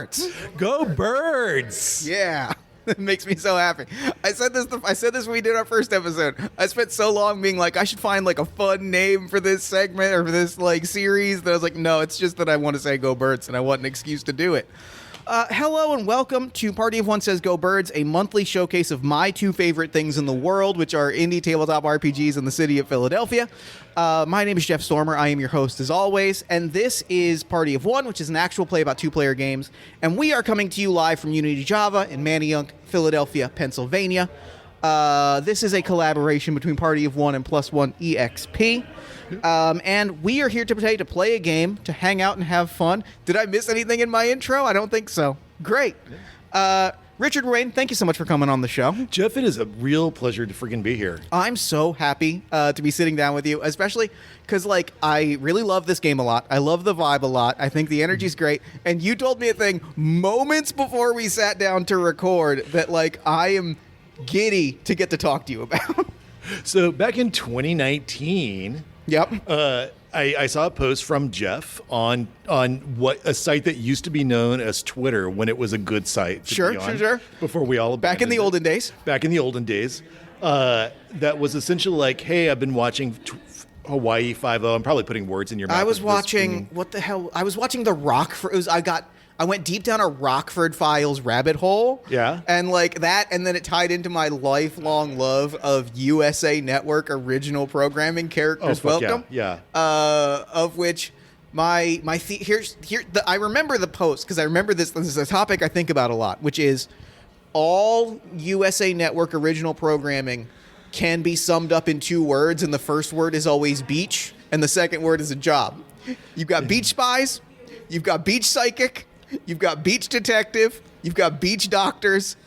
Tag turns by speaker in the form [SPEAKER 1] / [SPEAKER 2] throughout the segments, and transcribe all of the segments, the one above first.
[SPEAKER 1] Birds.
[SPEAKER 2] Go Birds.
[SPEAKER 1] Yeah. It makes me so happy. I said this when we did our first episode. I spent so long being like, I should find like a fun name for this segment or for this like series that I was like, no, it's just that I want to say Go Birds and I want an excuse to do it. Hello and welcome to Party of One Says Go Birds, a monthly showcase of my two favorite things in the world, which are indie tabletop RPGs in the city of Philadelphia. My name is Jeff Stormer. I am your host as always, and this is Party of One, which is an actual play about two-player games, and we are coming to you live from Unity Java in Manayunk, Philadelphia, Pennsylvania. This is a collaboration between Party of One and Plus One EXP. And we are here today to play a game, to hang out and have fun. Did I miss anything in my intro? I don't think so. Great. Richard Ruane, thank you so much for coming on the show.
[SPEAKER 2] Jeff, it is a real pleasure to freaking be here.
[SPEAKER 1] I'm so happy to be sitting down with you, especially because, like, I really love this game a lot. I love the vibe a lot. I think the energy's great. And you told me a thing moments before we sat down to record that, like, I am giddy to get to talk to you about.
[SPEAKER 2] So back in 2019...
[SPEAKER 1] Yep.
[SPEAKER 2] I saw a post from Jeff on what a site that used to be known as Twitter when it was a good site.
[SPEAKER 1] Sure.
[SPEAKER 2] Before we all
[SPEAKER 1] back in the olden days.
[SPEAKER 2] Back in the olden days, that was essentially like, hey, I've been watching Hawaii 5-0. I'm probably putting words in your mouth.
[SPEAKER 1] I was watching what the hell? I was watching the Rockford. I went deep down a Rockford Files rabbit hole.
[SPEAKER 2] Yeah.
[SPEAKER 1] And like that, and then it tied into my lifelong love of USA Network original programming, Characters Welcome.
[SPEAKER 2] Yeah.
[SPEAKER 1] Of which I remember the post because I remember this is a topic I think about a lot, which is all USA Network original programming can be summed up in two words, and the first word is always beach, and the second word is a job. You've got beach spies, you've got beach psychic, you've got beach detective, you've got beach doctors.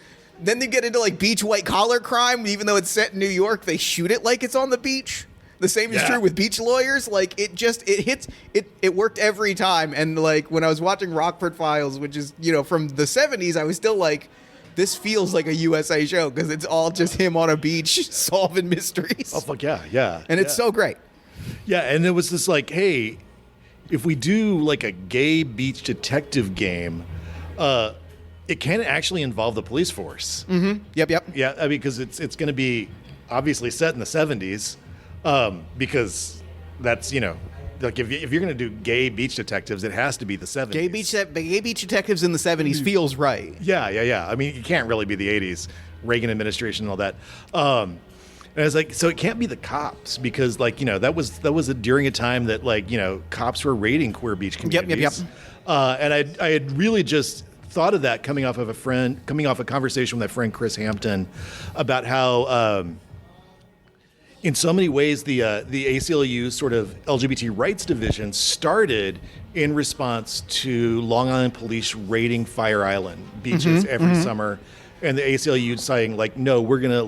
[SPEAKER 1] Then they get into like beach white collar crime. Even though it's set in New York, they shoot it like it's on the beach. The same is true with beach lawyers. Like it worked every time. And like when I was watching Rockford Files, which is, you know, from the 70s, I was still like, this feels like a USA show because it's all just him on a beach solving mysteries.
[SPEAKER 2] Oh, fuck yeah, yeah.
[SPEAKER 1] And it's so great.
[SPEAKER 2] Yeah, and it was just like, hey, if we do like a gay beach detective game, it can actually involve the police force.
[SPEAKER 1] Mm-hmm. Yep.
[SPEAKER 2] Yeah, I mean, because it's going to be obviously set in the 70s, because that's, you know, like if you're going to do gay beach detectives, it has to be the 70s.
[SPEAKER 1] Gay beach detectives in the 70s feels right.
[SPEAKER 2] Yeah. I mean, it can't really be the 80s, Reagan administration and all that. And I was like, so it can't be the cops because, like, you know, that was during a time that, like, you know, cops were raiding queer beach communities.
[SPEAKER 1] Yep.
[SPEAKER 2] And I had really just thought of that coming off a conversation with my friend Chris Hampton about how, in so many ways, the ACLU sort of LGBT rights division started in response to Long Island police raiding Fire Island beaches every summer, and the ACLU saying, like, no, we're gonna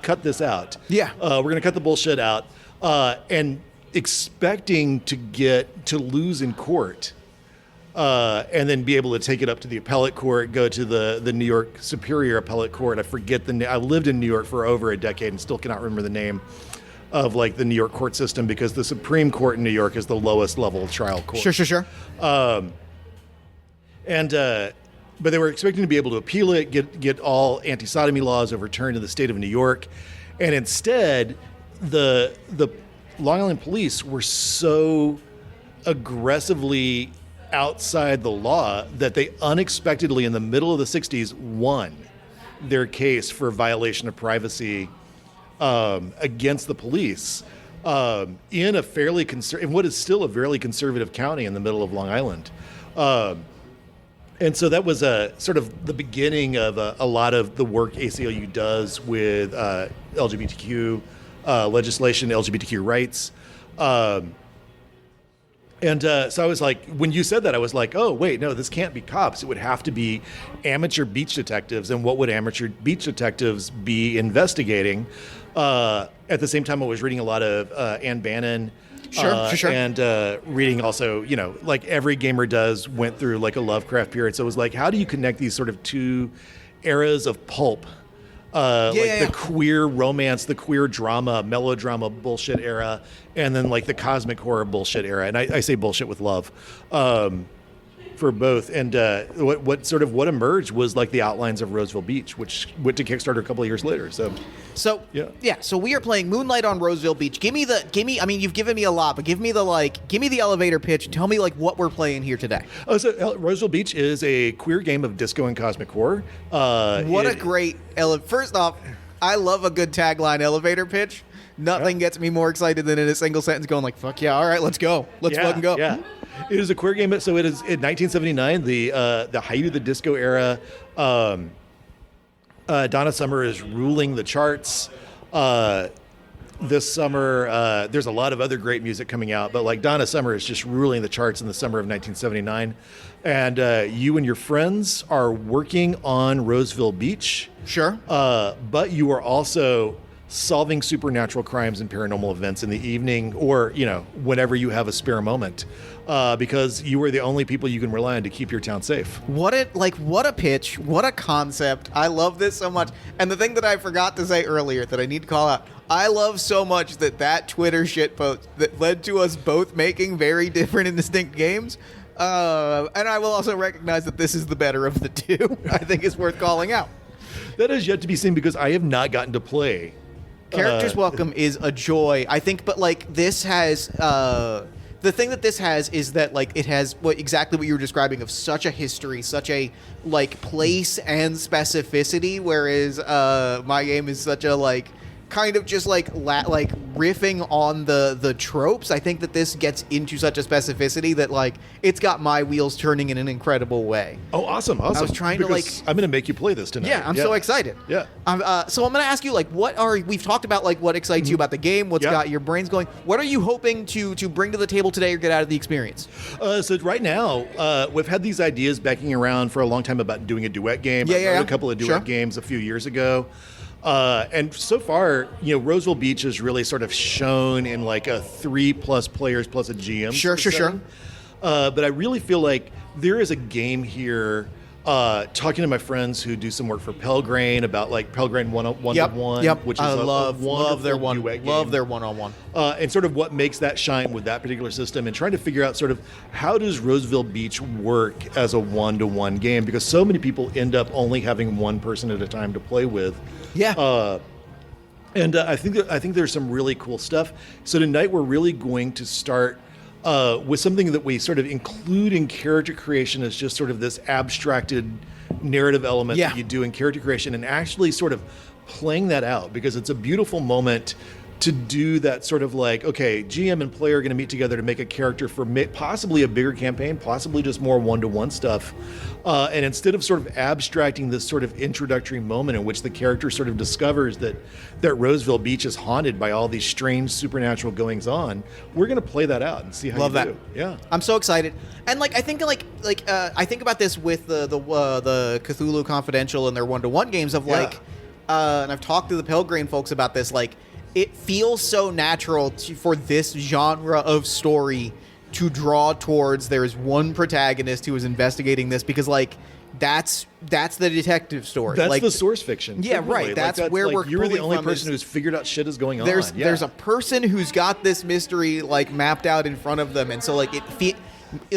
[SPEAKER 2] cut this out.
[SPEAKER 1] Yeah.
[SPEAKER 2] We're going to cut the bullshit out, and expecting to lose in court, and then be able to take it up to the appellate court, go to the New York Superior Appellate Court. I forget the name. I lived in New York for over a decade and still cannot remember the name of like the New York court system because the Supreme Court in New York is the lowest level trial court.
[SPEAKER 1] Sure.
[SPEAKER 2] But they were expecting to be able to appeal it, get all anti-sodomy laws overturned in the state of New York. And instead, the Long Island police were so aggressively outside the law that they unexpectedly, in the middle of the 60s, won their case for violation of privacy against the police in what is still a fairly conservative county in the middle of Long Island. And so that was sort of the beginning of a lot of the work ACLU does with LGBTQ legislation, LGBTQ rights. So I was like, when you said that, I was like, oh, wait, no, this can't be cops. It would have to be amateur beach detectives. And what would amateur beach detectives be investigating? At the same time, I was reading a lot of Ann Bannon.
[SPEAKER 1] Sure.
[SPEAKER 2] And reading also, you know, like every gamer does, went through like a Lovecraft period. So it was like, how do you connect these sort of two eras of pulp? The queer romance, the queer drama, melodrama bullshit era, and then like the cosmic horror bullshit era. And I say bullshit with love. for both. And what emerged was like the outlines of Roseville Beach, which went to Kickstarter a couple of years later.
[SPEAKER 1] So we are playing Moonlight on Roseville Beach. Give me. I mean, you've given me a lot, but give me the elevator pitch. Tell me like what we're playing here today.
[SPEAKER 2] Roseville Beach is a queer game of disco and cosmic horror.
[SPEAKER 1] First off, I love a good tagline elevator pitch. Nothing gets me more excited than in a single sentence going like, fuck yeah, all right, let's go. Let's fucking go.
[SPEAKER 2] Yeah. It is a queer game. So it is in 1979, the height of the disco era. Donna Summer is ruling the charts. This summer, there's a lot of other great music coming out, but like Donna Summer is just ruling the charts in the summer of 1979. And you and your friends are working on Roseville Beach.
[SPEAKER 1] Sure.
[SPEAKER 2] But you are also solving supernatural crimes and paranormal events in the evening, or whenever you have a spare moment, because you are the only people you can rely on to keep your town safe.
[SPEAKER 1] What a pitch, what a concept. I love this so much. And the thing that I forgot to say earlier that I need to call out, I love so much that Twitter shitpost that led to us both making very different and distinct games. And I will also recognize that this is the better of the two. I think it's worth calling out.
[SPEAKER 2] That is yet to be seen because I have not gotten to play.
[SPEAKER 1] Characters Welcome is a joy, I think, but like this has the thing that this has is that like it has exactly what you were describing of such a history, such a like place and specificity, whereas my game is such a like kind of just like riffing on the tropes. I think that this gets into such a specificity that like it's got my wheels turning in an incredible way.
[SPEAKER 2] Oh, awesome.
[SPEAKER 1] I was trying to like
[SPEAKER 2] I'm gonna make you play this tonight.
[SPEAKER 1] Yeah, I'm so excited.
[SPEAKER 2] Yeah.
[SPEAKER 1] So I'm gonna ask you like we've talked about like what excites you about the game, what's got your brains going. What are you hoping to bring to the table today or get out of the experience?
[SPEAKER 2] So right now, we've had these ideas backing around for a long time about doing a duet game. I wrote a couple of duet games a few years ago. And so far, Roseville Beach has really sort of shown in like a 3+ players plus a GM.
[SPEAKER 1] Sure.
[SPEAKER 2] But I really feel like there is a game here. Talking to my friends who do some work for Pelgrane about like Pelgrane 1-1, which is
[SPEAKER 1] love their one-on-one.
[SPEAKER 2] And sort of what makes that shine with that particular system, and trying to figure out sort of how does Roseville Beach work as a 1-to-1 game, because so many people end up only having one person at a time to play with.
[SPEAKER 1] Yeah.
[SPEAKER 2] And I think there's some really cool stuff. So tonight we're really going to start with something that we sort of include in character creation as just sort of this abstracted narrative element that you do in character creation, and actually sort of playing that out, because it's a beautiful moment to do that sort of like, okay, GM and player are going to meet together to make a character for possibly a bigger campaign, possibly just more 1-to-1 stuff. And instead of sort of abstracting this sort of introductory moment in which the character sort of discovers that Roseville Beach is haunted by all these strange supernatural goings on, we're going to play that out and see how you do. Yeah.
[SPEAKER 1] I'm so excited. And like I think I think about this with the Cthulhu Confidential and their 1-to-1 games of like and I've talked to the Pelgrane folks about this, like it feels so natural for this genre of story to draw towards there is one protagonist who is investigating this, because like that's the detective story.
[SPEAKER 2] That's
[SPEAKER 1] like
[SPEAKER 2] the source fiction.
[SPEAKER 1] Yeah, right. That's where we're
[SPEAKER 2] you're the only person who's figured out shit is going on.
[SPEAKER 1] There's a person who's got this mystery like mapped out in front of them, and so like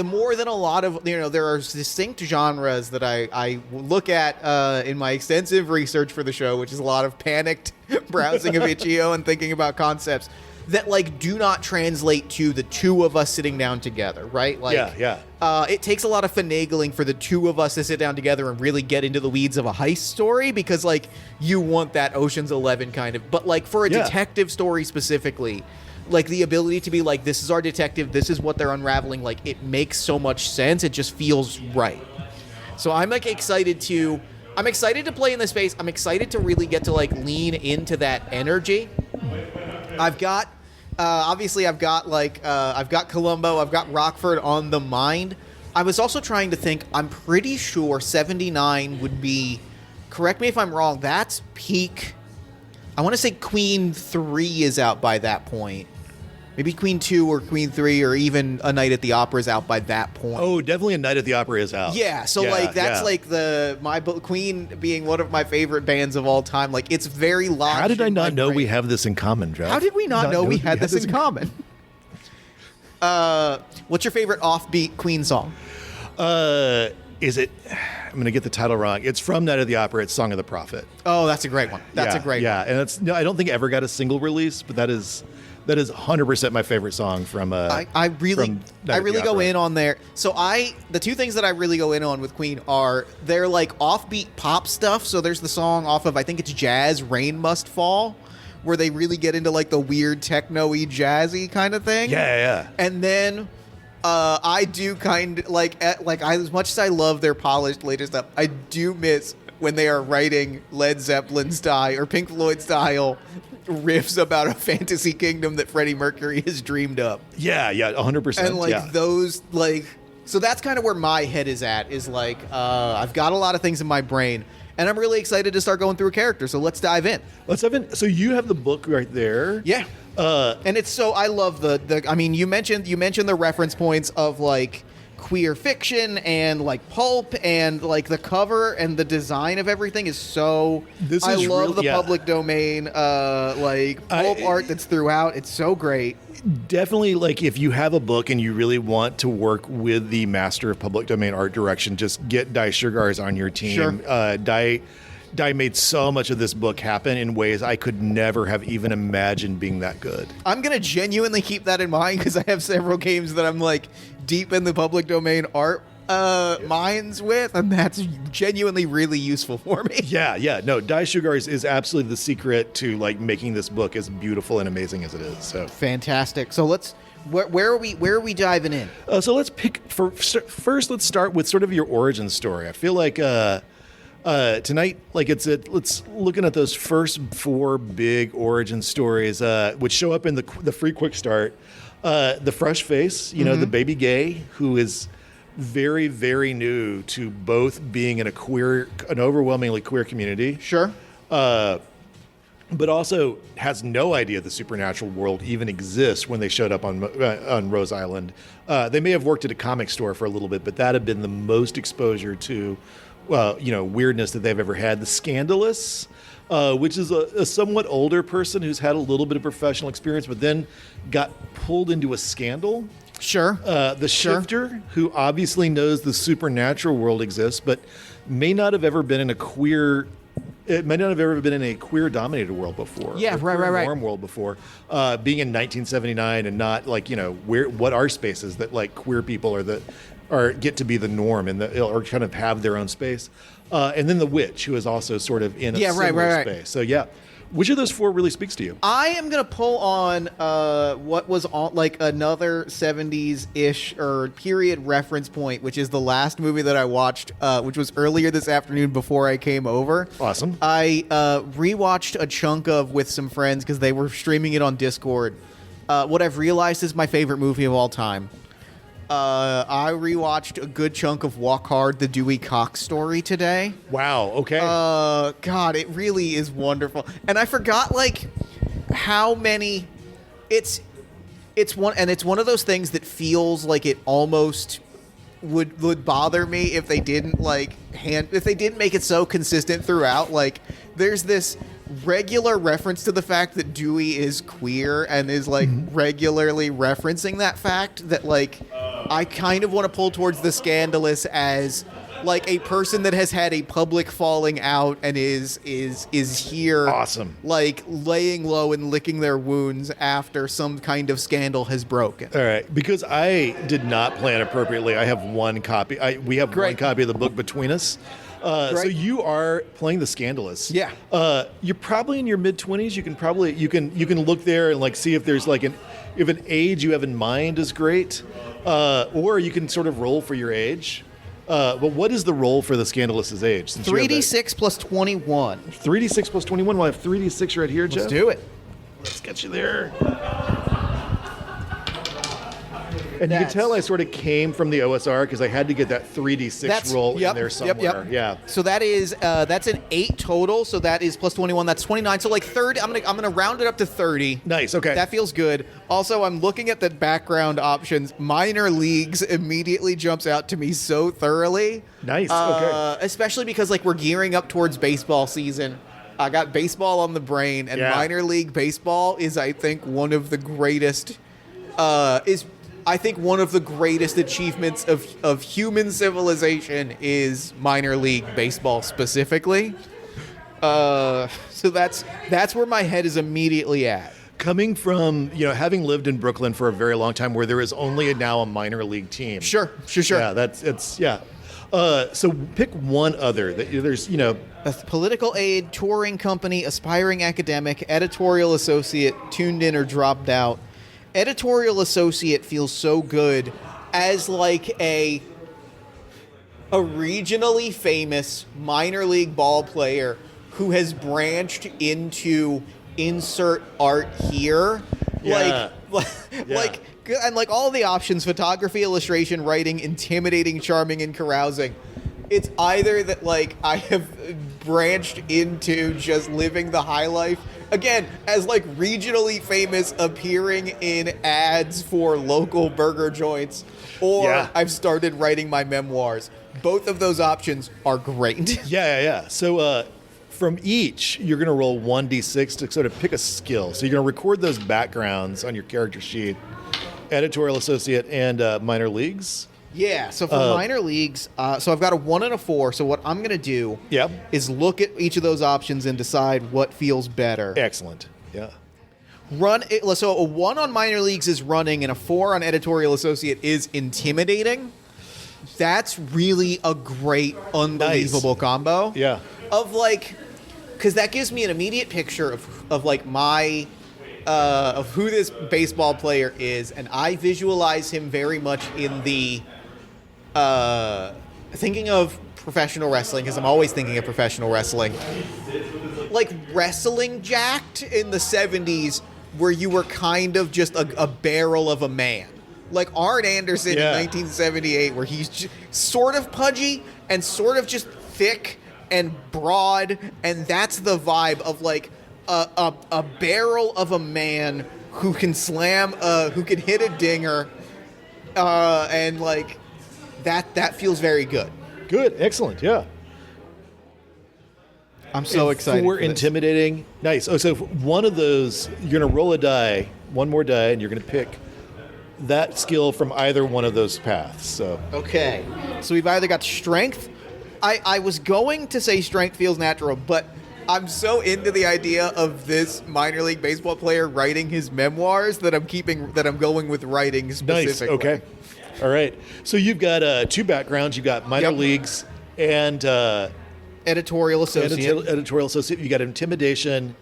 [SPEAKER 1] more than a lot of there are distinct genres that I look at in my extensive research for the show, which is a lot of panicked browsing of itch.io and thinking about concepts that like do not translate to the two of us sitting down together, right? Like, it takes a lot of finagling for the two of us to sit down together and really get into the weeds of a heist story, because like you want that Ocean's 11 kind of, but like for a detective story specifically, like the ability to be like, this is our detective, this is what they're unraveling, like it makes so much sense. It just feels right. So I'm like excited to play in this space. I'm excited to really get to like lean into that energy. I've got obviously I've got Columbo, I've got Rockford on the mind. I was also trying to think, I'm pretty sure 79 would be, correct me if I'm wrong, that's peak. I want to say Queen 3 is out by that point. Maybe Queen 2 or Queen 3 or even A Night at the Opera is out by that point.
[SPEAKER 2] Oh, definitely A Night at the Opera is out.
[SPEAKER 1] Yeah, so like that's like Queen being one of my favorite bands of all time. Like it's very lodged.
[SPEAKER 2] How did I not know we have this in common, Jeff?
[SPEAKER 1] How did we not know we had this in common? What's your favorite offbeat Queen song?
[SPEAKER 2] Is it? I'm going to get the title wrong. It's from Night of the Opera. It's Song of the Prophet.
[SPEAKER 1] Oh, that's a great one. That's a great one.
[SPEAKER 2] And it's I don't think it ever got a single release, but that is 100% my favorite song from.
[SPEAKER 1] I really go in on there. So the two things that I really go in on with Queen are they're like offbeat pop stuff. So there's the song off of, I think it's Jazz, Rain Must Fall, where they really get into like the weird techno-y jazzy kind of thing.
[SPEAKER 2] Yeah.
[SPEAKER 1] And then I do kind of as much as I love their polished later stuff, I do miss when they are writing Led Zeppelin style or Pink Floyd style riffs about a fantasy kingdom that Freddie Mercury has dreamed up.
[SPEAKER 2] Yeah, 100%.
[SPEAKER 1] And those so that's kind of where my head is at, is like I've got a lot of things in my brain and I'm really excited to start going through a character. So let's dive in.
[SPEAKER 2] So you have the book right there.
[SPEAKER 1] Yeah. And it's so I love the I mean, you mentioned the reference points of like queer fiction and like pulp, and like the cover and the design of everything is so I love the public domain like pulp art that's throughout. It's so great.
[SPEAKER 2] Definitely, like if you have a book and you really want to work with the master of public domain art direction, just get Dai Sugars on your team.
[SPEAKER 1] Sure.
[SPEAKER 2] Dai made so much of this book happen in ways I could never have even imagined being that good.
[SPEAKER 1] I'm going to genuinely keep that in mind because I have several games that I'm like deep in the public domain art minds with, and that's genuinely really useful for me.
[SPEAKER 2] Yeah. No, Dai Sugars is absolutely the secret to like making this book as beautiful and amazing as it is. So
[SPEAKER 1] fantastic. So where are we diving in?
[SPEAKER 2] So let's first. Let's start with sort of your origin story. I feel like tonight, like let's looking at those first 4 big origin stories, which show up in the free quick start. The fresh face, the baby gay who is very, very new to both being in an overwhelmingly queer community.
[SPEAKER 1] Sure.
[SPEAKER 2] But also has no idea the supernatural world even exists when they showed up on Rose Island. They may have worked at a comic store for a little bit, but that had been the most exposure to weirdness that they've ever had. The Scandalous, which is a somewhat older person who's had a little bit of professional experience, but then got pulled into a scandal.
[SPEAKER 1] Sure.
[SPEAKER 2] The Shifter, who obviously knows the supernatural world exists, but may not have ever been in a queer. It might not have ever been in a queer-dominated world before.
[SPEAKER 1] Yeah, right.
[SPEAKER 2] Norm world before, being in 1979 and not like what are spaces that like queer people get to be the norm and or kind of have their own space, and then the Witch, who is also sort of in a similar space. So which of those 4 really speaks to you?
[SPEAKER 1] I am gonna pull on what was on like another 70s-ish or period reference point, which is the last movie that I watched, which was earlier this afternoon before I came over.
[SPEAKER 2] Awesome.
[SPEAKER 1] I rewatched a chunk of with some friends because they were streaming it on Discord. What I've realized is my favorite movie of all time. I rewatched a good chunk of Walk Hard, the Dewey Cox story today.
[SPEAKER 2] Wow. Okay.
[SPEAKER 1] God, it really is wonderful. And I forgot like how many it's one of those things that feels like it almost would bother me if they didn't make it so consistent throughout. Like there's this regular reference to the fact that Dewey is queer and is like regularly referencing that fact that like I kind of want to pull towards the Scandalous as like a person that has had a public falling out and is here
[SPEAKER 2] awesome, like
[SPEAKER 1] laying low and licking their wounds after some kind of scandal has broken.
[SPEAKER 2] All right, because I did not plan appropriately. I have one copy. We have one copy of the book between us. So you are playing the Scandalous.
[SPEAKER 1] Yeah.
[SPEAKER 2] You're probably in your mid-20s. You can look there and like see if there's like if an age you have in mind is great, or you can sort of roll for your age. But what is the roll for the Scandalous's age?
[SPEAKER 1] 3d6 plus 21.
[SPEAKER 2] 3d6 plus 21. We'll have 3d6 right here, Jeff.
[SPEAKER 1] Let's do it.
[SPEAKER 2] Let's get you there. And you can tell I sort of came from the OSR because I had to get that 3d6 roll in there somewhere. Yeah.
[SPEAKER 1] So that is that's an 8 total. So that is plus 21. That's 29. So like 30. I'm gonna round it up to 30.
[SPEAKER 2] Nice. Okay.
[SPEAKER 1] That feels good. Also, I'm looking at the background options. Minor leagues immediately jumps out to me so thoroughly.
[SPEAKER 2] Nice. Okay.
[SPEAKER 1] Especially because like we're gearing up towards baseball season. I got baseball on the brain, and minor league baseball is, I think, one of the greatest. I think one of the greatest achievements of human civilization is minor league baseball specifically. So that's where my head is immediately at.
[SPEAKER 2] Coming from, having lived in Brooklyn for a very long time where there is only now a minor league team.
[SPEAKER 1] Sure.
[SPEAKER 2] Yeah, so pick one other. There's,
[SPEAKER 1] A political aide, touring company, aspiring academic, editorial associate, tuned in or dropped out. Editorial associate feels so good as like a regionally famous minor league ball player who has branched into insert art here.
[SPEAKER 2] Yeah.
[SPEAKER 1] Like and like all the options: photography, illustration, writing, intimidating, charming, and carousing. It's either that like I have branched into just living the high life again as like regionally famous, appearing in ads for local burger joints, or I've started writing my memoirs. Both of those options are great.
[SPEAKER 2] Yeah. So from each, you're going to roll 1d6 to sort of pick a skill. So you're going to record those backgrounds on your character sheet, editorial associate and minor leagues.
[SPEAKER 1] Yeah, so for minor leagues, so I've got a 1 and a 4. So what I'm going to do is look at each of those options and decide what feels better.
[SPEAKER 2] Excellent. Yeah.
[SPEAKER 1] So a 1 on minor leagues is running, and a 4 on editorial associate is intimidating. That's really a great, unbelievable combo.
[SPEAKER 2] Yeah.
[SPEAKER 1] Of like, because that gives me an immediate picture of like my of who this baseball player is, and I visualize him very much in the thinking of professional wrestling, because I'm always thinking of professional wrestling, like wrestling jacked in the 70s, where you were kind of just a barrel of a man. Like Arn Anderson in 1978, where he's sort of pudgy and sort of just thick and broad, and that's the vibe of like a barrel of a man who can slam, who can hit a dinger, and like that feels very good.
[SPEAKER 2] Good, excellent, yeah.
[SPEAKER 1] I'm so excited.
[SPEAKER 2] For intimidating, nice. Oh, so one of those, you're gonna roll a die, one more die, and you're gonna pick that skill from either one of those paths. So
[SPEAKER 1] okay, so we've either got strength. I was going to say strength feels natural, but I'm so into the idea of this minor league baseball player writing his memoirs that I'm going with writing specifically.
[SPEAKER 2] Nice. Okay. All right. So you've got 2 backgrounds. You've got minor leagues and
[SPEAKER 1] editorial associate.
[SPEAKER 2] Editorial associate. You got intimidation,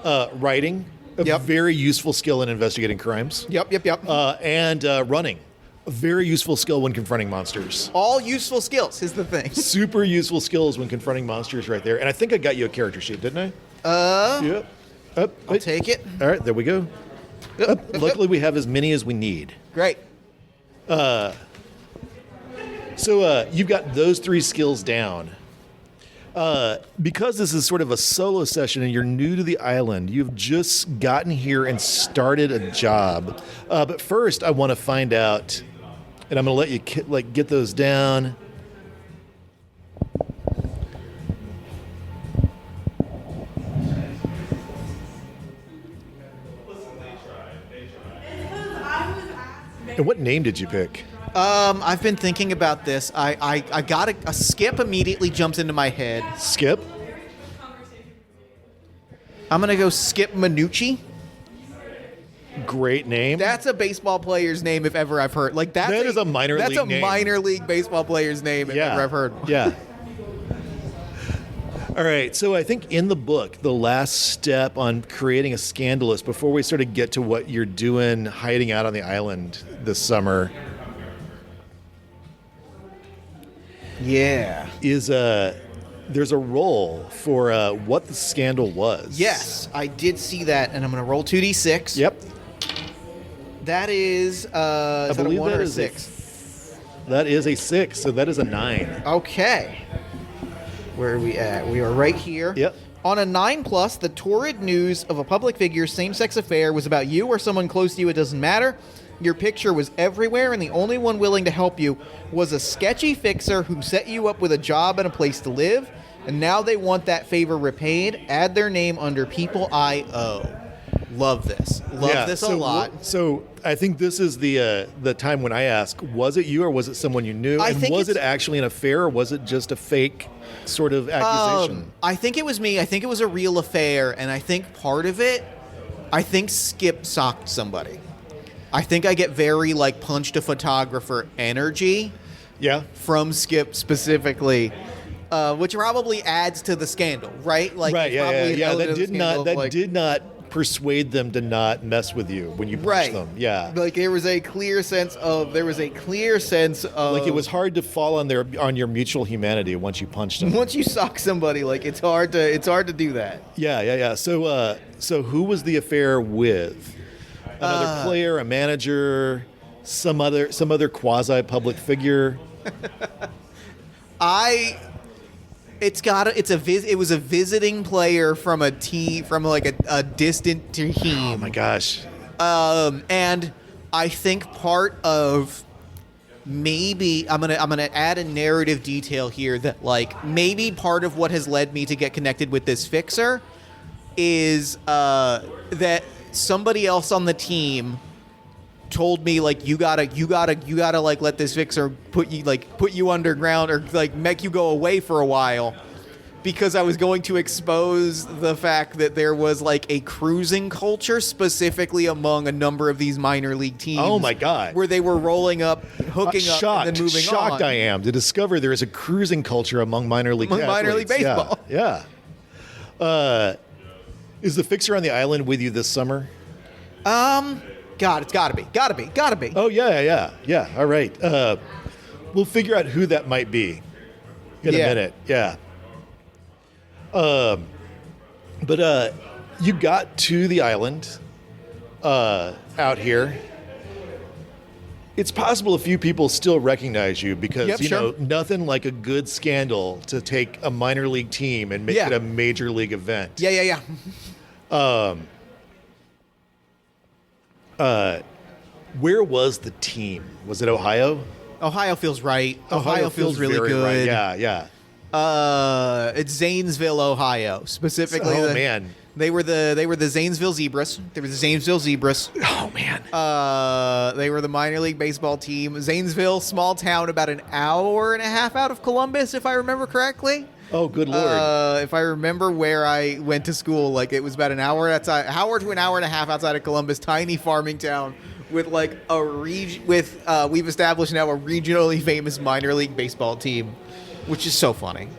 [SPEAKER 2] writing, a very useful skill in investigating crimes.
[SPEAKER 1] Yep.
[SPEAKER 2] And running. A very useful skill when confronting monsters.
[SPEAKER 1] All useful skills is the thing.
[SPEAKER 2] Super useful skills when confronting monsters right there. And I think I got you a character sheet, didn't I? Yep.
[SPEAKER 1] I'll take it.
[SPEAKER 2] All right, there we go. Luckily, we have as many as we need.
[SPEAKER 1] Great.
[SPEAKER 2] So you've got those 3 skills down. Because this is sort of a solo session and you're new to the island, you've just gotten here and started a job. But first, I want to find out, and I'm going to let you get those down. And what name did you pick?
[SPEAKER 1] I've been thinking about this. I got a Skip immediately jumps into my head.
[SPEAKER 2] Skip?
[SPEAKER 1] I'm going to go Skip Minucci.
[SPEAKER 2] Great name.
[SPEAKER 1] That's a baseball player's name if ever I've heard. Like that
[SPEAKER 2] is a minor league name.
[SPEAKER 1] That's a minor league baseball player's name if ever I've heard.
[SPEAKER 2] Yeah. All right, so I think in the book, the last step on creating a scandalous, before we sort of get to what you're doing hiding out on the island this summer, is there's a role for what the scandal was.
[SPEAKER 1] Yes, I did see that, and I'm going to roll 2d6.
[SPEAKER 2] Yep.
[SPEAKER 1] That is, I believe that is a 6?
[SPEAKER 2] That is a 6, so that is a 9.
[SPEAKER 1] Okay. Where are we at? We are right here.
[SPEAKER 2] Yep.
[SPEAKER 1] On a 9+, the torrid news of a public figure's same-sex affair was about you or someone close to you. It doesn't matter. Your picture was everywhere, and the only one willing to help you was a sketchy fixer who set you up with a job and a place to live, and now they want that favor repaid. Add their name under people I owe. Love this. Love this a lot.
[SPEAKER 2] So I think this is the time when I ask, was it you or was it someone you knew? And was it actually an affair or was it just a fake sort of accusation?
[SPEAKER 1] I think it was me. I think it was a real affair, and I think part of it, I think Skip socked somebody. I think I get very like punched a photographer energy.
[SPEAKER 2] Yeah.
[SPEAKER 1] From Skip specifically, which probably adds to the scandal, right? Like,
[SPEAKER 2] right. Yeah. That did not persuade them to not mess with you when you punched them. Yeah.
[SPEAKER 1] Like there was a clear sense of
[SPEAKER 2] like it was hard to fall on your mutual humanity once you punched them.
[SPEAKER 1] Once you sock somebody, like it's hard to do that.
[SPEAKER 2] Yeah. So who was the affair with? Another player, a manager, some other quasi public figure.
[SPEAKER 1] It was a visiting player from a team, from like a distant team.
[SPEAKER 2] Oh my gosh.
[SPEAKER 1] And I think part of maybe I'm gonna add a narrative detail here that like maybe part of what has led me to get connected with this fixer is that somebody else on the team told me like you gotta like let this fixer put you underground or like make you go away for a while, because I was going to expose the fact that there was like a cruising culture specifically among a number of these minor league teams.
[SPEAKER 2] Oh my God.
[SPEAKER 1] Where they were rolling up, hooking up, and then moving on.
[SPEAKER 2] Shocked I am to discover there is a cruising culture among minor league
[SPEAKER 1] baseball.
[SPEAKER 2] Yeah. Is the fixer on the island with you this summer?
[SPEAKER 1] God, it's gotta be.
[SPEAKER 2] Oh yeah. All right. We'll figure out who that might be in a minute. Yeah. But you got to the island out here. It's possible a few people still recognize you because know nothing like a good scandal to take a minor league team and make it a major league event.
[SPEAKER 1] Yeah.
[SPEAKER 2] Where was the team? Was it Ohio?
[SPEAKER 1] Ohio feels right. Ohio feels really good.
[SPEAKER 2] Right. Yeah.
[SPEAKER 1] It's Zanesville, Ohio, specifically.
[SPEAKER 2] Oh man,
[SPEAKER 1] they were the Zanesville Zebras. They were the Zanesville Zebras.
[SPEAKER 2] Oh man.
[SPEAKER 1] They were the minor league baseball team. Zanesville, small town, about an hour and a half out of Columbus, if I remember correctly.
[SPEAKER 2] Oh, good Lord.
[SPEAKER 1] If I remember where I went to school, like it was about an hour to an hour and a half outside of Columbus, tiny farming town with like we've established now a regionally famous minor league baseball team, which is so funny.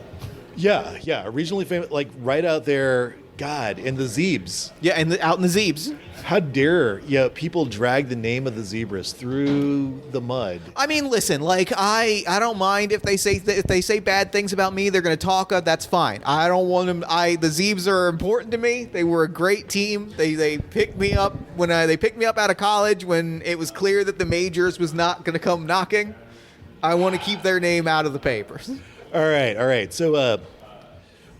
[SPEAKER 2] Yeah, a regionally famous, like right out there, God, in the Zebes.
[SPEAKER 1] Yeah, out in the Zebes.
[SPEAKER 2] How dare people drag the name of the Zebras through the mud?
[SPEAKER 1] I mean, listen, like I don't mind if they say bad things about me. They're going to talk. That's fine. I don't want them. The Zebes are important to me. They were a great team. They picked me up when they picked me up out of college when it was clear that the majors was not going to come knocking. I want to keep their name out of the papers.
[SPEAKER 2] All right. So,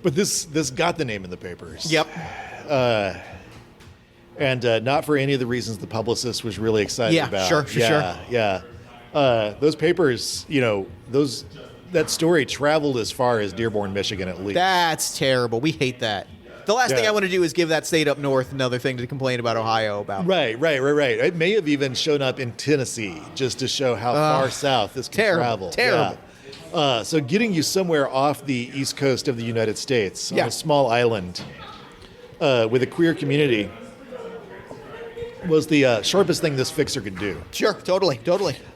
[SPEAKER 2] but this got the name in the papers.
[SPEAKER 1] Yep.
[SPEAKER 2] And not for any of the reasons the publicist was really excited about.
[SPEAKER 1] Sure.
[SPEAKER 2] Yeah. Those papers, that story traveled as far as Dearborn, Michigan, at least.
[SPEAKER 1] That's terrible. We hate that. The last thing I want to do is give that state up north another thing to complain about Ohio about.
[SPEAKER 2] Right. It may have even shown up in Tennessee just to show how far south this can travel.
[SPEAKER 1] Terrible.
[SPEAKER 2] Yeah. So getting you somewhere off the east coast of the United States on a small island with a queer community was the sharpest thing this fixer could do.
[SPEAKER 1] Sure, totally.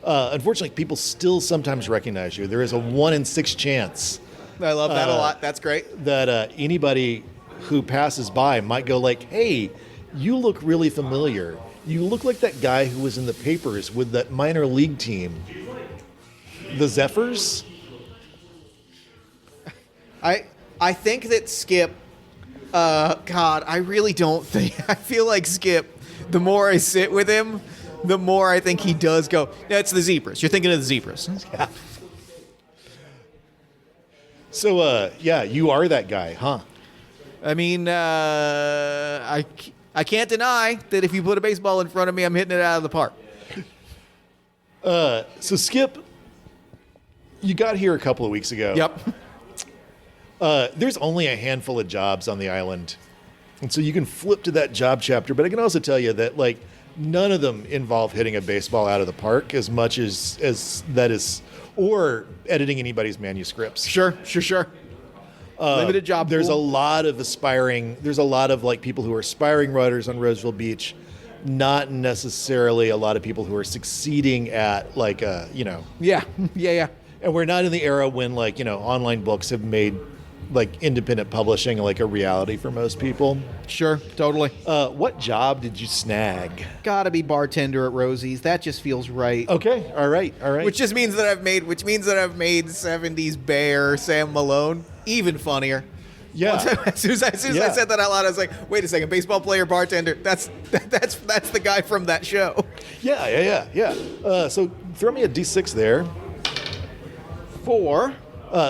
[SPEAKER 2] Unfortunately, people still sometimes recognize you. There is a 1 in 6 chance.
[SPEAKER 1] I love that a lot. That's great.
[SPEAKER 2] That anybody who passes by might go like, hey, you look really familiar. You look like that guy who was in the papers with that minor league team. The Zephyrs?
[SPEAKER 1] I think that Skip, God, I really don't think, I feel like Skip, the more I sit with him, the more I think he does go, that's the Zebras. You're thinking of the Zebras.
[SPEAKER 2] Yeah. So, you are that guy, huh?
[SPEAKER 1] I mean, I can't deny that if you put a baseball in front of me, I'm hitting it out of the park.
[SPEAKER 2] So, Skip, you got here a couple of weeks ago.
[SPEAKER 1] Yep.
[SPEAKER 2] There's only a handful of jobs on the island. And so you can flip to that job chapter. But I can also tell you that, like, none of them involve hitting a baseball out of the park as much as that is, or editing anybody's manuscripts.
[SPEAKER 1] Sure. Limited job.
[SPEAKER 2] There's
[SPEAKER 1] pool.
[SPEAKER 2] a lot of like people who are aspiring writers on Roseville Beach, not necessarily a lot of people who are succeeding at like
[SPEAKER 1] Yeah.
[SPEAKER 2] And we're not in the era when like online books have made like independent publishing like a reality for most people.
[SPEAKER 1] Sure, totally.
[SPEAKER 2] What job did you snag?
[SPEAKER 1] Gotta be bartender at Rosie's. That just feels right.
[SPEAKER 2] Okay, all right.
[SPEAKER 1] Which just means that I've made 70s Bear Sam Malone even funnier.
[SPEAKER 2] Yeah.
[SPEAKER 1] As soon as I said that out loud, I was like, wait a second, baseball player, bartender. That's the guy from that show.
[SPEAKER 2] Yeah. So throw me a D6 there.
[SPEAKER 1] 4.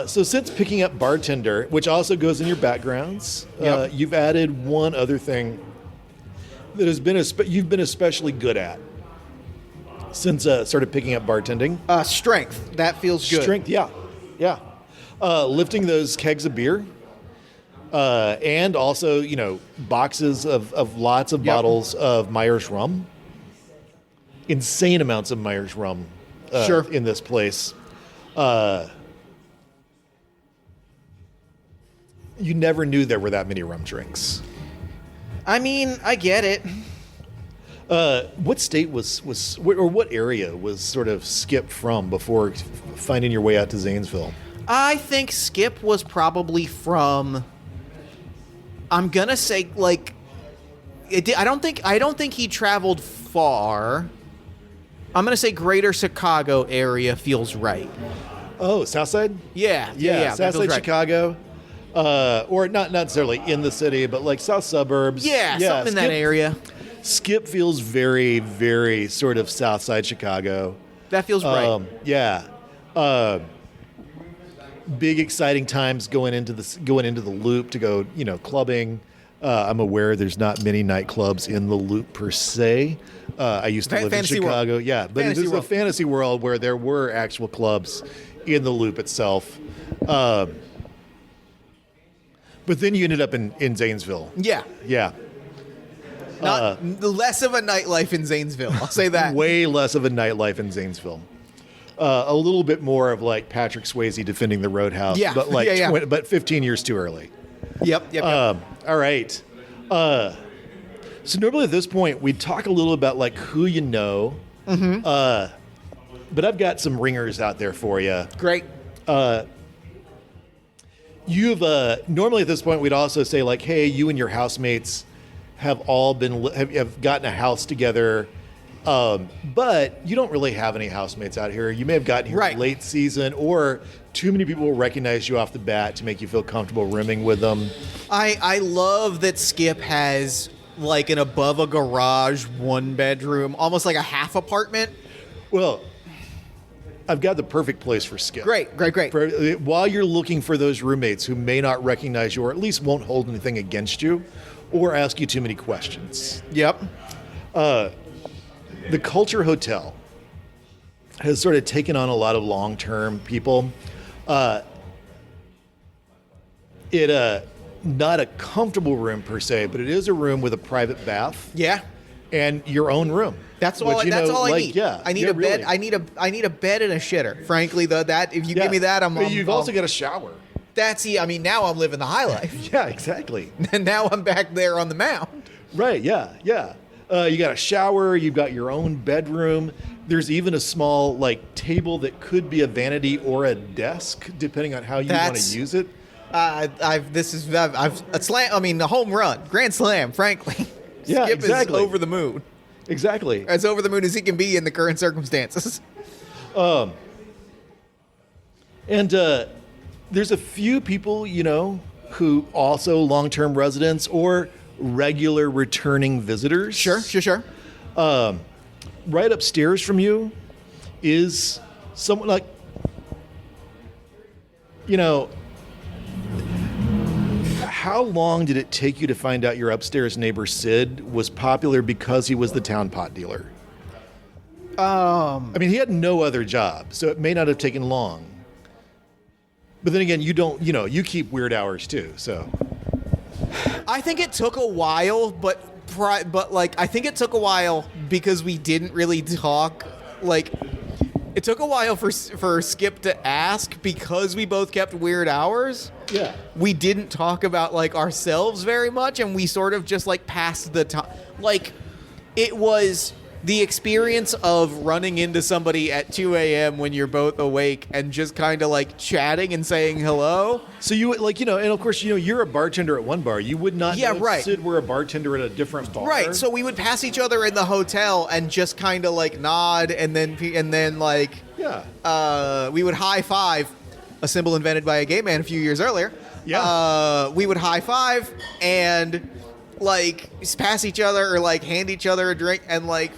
[SPEAKER 2] So since picking up bartender, which also goes in your backgrounds,
[SPEAKER 1] Yep.
[SPEAKER 2] you've added one other thing that has been you've been especially good at since started picking up bartending.
[SPEAKER 1] Strength. That feels good.
[SPEAKER 2] Strength, yeah. Lifting those kegs of beer, and also boxes of lots of
[SPEAKER 1] Yep.
[SPEAKER 2] bottles of Myers rum. Insane amounts of Myers rum.
[SPEAKER 1] Sure.
[SPEAKER 2] In this place. You never knew there were that many rum drinks.
[SPEAKER 1] I mean, I get it.
[SPEAKER 2] What state or what area was sort of Skip from before finding your way out to Zanesville?
[SPEAKER 1] I think Skip was probably from. I'm gonna say like. I don't think he traveled far. I'm gonna say Greater Chicago area feels right.
[SPEAKER 2] Oh, Southside?
[SPEAKER 1] Yeah.
[SPEAKER 2] Southside
[SPEAKER 1] that feels right.
[SPEAKER 2] Chicago. Or not necessarily in the city, but like south suburbs.
[SPEAKER 1] Yeah, something in that area.
[SPEAKER 2] Skip feels very, very sort of Southside Chicago.
[SPEAKER 1] That feels right.
[SPEAKER 2] Yeah. Big exciting times going into the Loop to go, clubbing. I'm aware there's not many nightclubs in the Loop per se. I used to live in
[SPEAKER 1] Fantasy
[SPEAKER 2] Chicago.
[SPEAKER 1] world.
[SPEAKER 2] Yeah, but
[SPEAKER 1] Fantasy
[SPEAKER 2] it is a
[SPEAKER 1] world.
[SPEAKER 2] fantasy world where there were actual clubs in the Loop itself. But then you ended up in Zanesville.
[SPEAKER 1] Yeah.
[SPEAKER 2] Yeah.
[SPEAKER 1] Not less of a nightlife in Zanesville. I'll say that.
[SPEAKER 2] Way less of a nightlife in Zanesville. A little bit more of like Patrick Swayze defending the Roadhouse.
[SPEAKER 1] Yeah.
[SPEAKER 2] But like,
[SPEAKER 1] Yeah.
[SPEAKER 2] but 15 years too early.
[SPEAKER 1] Yep.
[SPEAKER 2] All right. So normally at this point we'd talk a little about like who you know.
[SPEAKER 1] Mm-hmm.
[SPEAKER 2] But I've got some ringers out there for you.
[SPEAKER 1] Great.
[SPEAKER 2] You've normally at this point we'd also say like, hey, you and your housemates have all have gotten a house together, but you don't really have any housemates out here. You may have gotten here
[SPEAKER 1] Right.
[SPEAKER 2] late season, or too many people will recognize you off the bat to make you feel comfortable rooming with them.
[SPEAKER 1] I love that Skip has like an above a garage 1-bedroom, almost like a half apartment.
[SPEAKER 2] Well, I've got the perfect place for Skip.
[SPEAKER 1] Great.
[SPEAKER 2] While you're looking for those roommates who may not recognize you or at least won't hold anything against you or ask you too many questions.
[SPEAKER 1] Yep.
[SPEAKER 2] The Culture Hotel has sort of taken on a lot of long-term people. Not a comfortable room per se, but it is a room with a private bath.
[SPEAKER 1] Yeah.
[SPEAKER 2] And your own room.
[SPEAKER 1] That's all.
[SPEAKER 2] Which,
[SPEAKER 1] That's all I
[SPEAKER 2] like,
[SPEAKER 1] need.
[SPEAKER 2] Yeah,
[SPEAKER 1] I need
[SPEAKER 2] yeah,
[SPEAKER 1] a bed.
[SPEAKER 2] really.
[SPEAKER 1] I need a bed and a shitter. Frankly, though, that if you give me that,
[SPEAKER 2] But you've also got a shower.
[SPEAKER 1] I mean, now I'm living the high life.
[SPEAKER 2] Yeah, exactly.
[SPEAKER 1] And now I'm back there on the mound.
[SPEAKER 2] Right. Yeah. You got a shower. You've got your own bedroom. There's even a small like table that could be a vanity or a desk, depending on how you want to use it.
[SPEAKER 1] A home run, grand slam. Frankly,
[SPEAKER 2] Yeah,
[SPEAKER 1] Skip
[SPEAKER 2] exactly.
[SPEAKER 1] is over the moon.
[SPEAKER 2] Exactly.
[SPEAKER 1] As over the moon as he can be in the current circumstances.
[SPEAKER 2] And there's a few people, who also long-term residents or regular returning visitors.
[SPEAKER 1] Sure.
[SPEAKER 2] Right upstairs from you is someone like, how long did it take you to find out your upstairs neighbor Sid was popular because he was the town pot dealer? I mean, he had no other job, so it may not have taken long. But then again, you keep weird hours too, so.
[SPEAKER 1] I think it took a while, but I think it took a while because we didn't really talk. Like, it took a while for Skip to ask because we both kept weird hours.
[SPEAKER 2] Yeah.
[SPEAKER 1] We didn't talk about like ourselves very much, and we sort of just like passed the time. Like, it was the experience of running into somebody at 2 a.m. when you're both awake and just kind of like chatting and saying hello.
[SPEAKER 2] So you like, and of course, you're a bartender at one bar. You would not know if
[SPEAKER 1] right.
[SPEAKER 2] Sid were a bartender at a different bar.
[SPEAKER 1] Right. So we would pass each other in the hotel and just kind of like nod and then like we would high five, a symbol invented by a gay man a few years earlier.
[SPEAKER 2] Yeah.
[SPEAKER 1] We would high five and like pass each other or like hand each other a drink, and like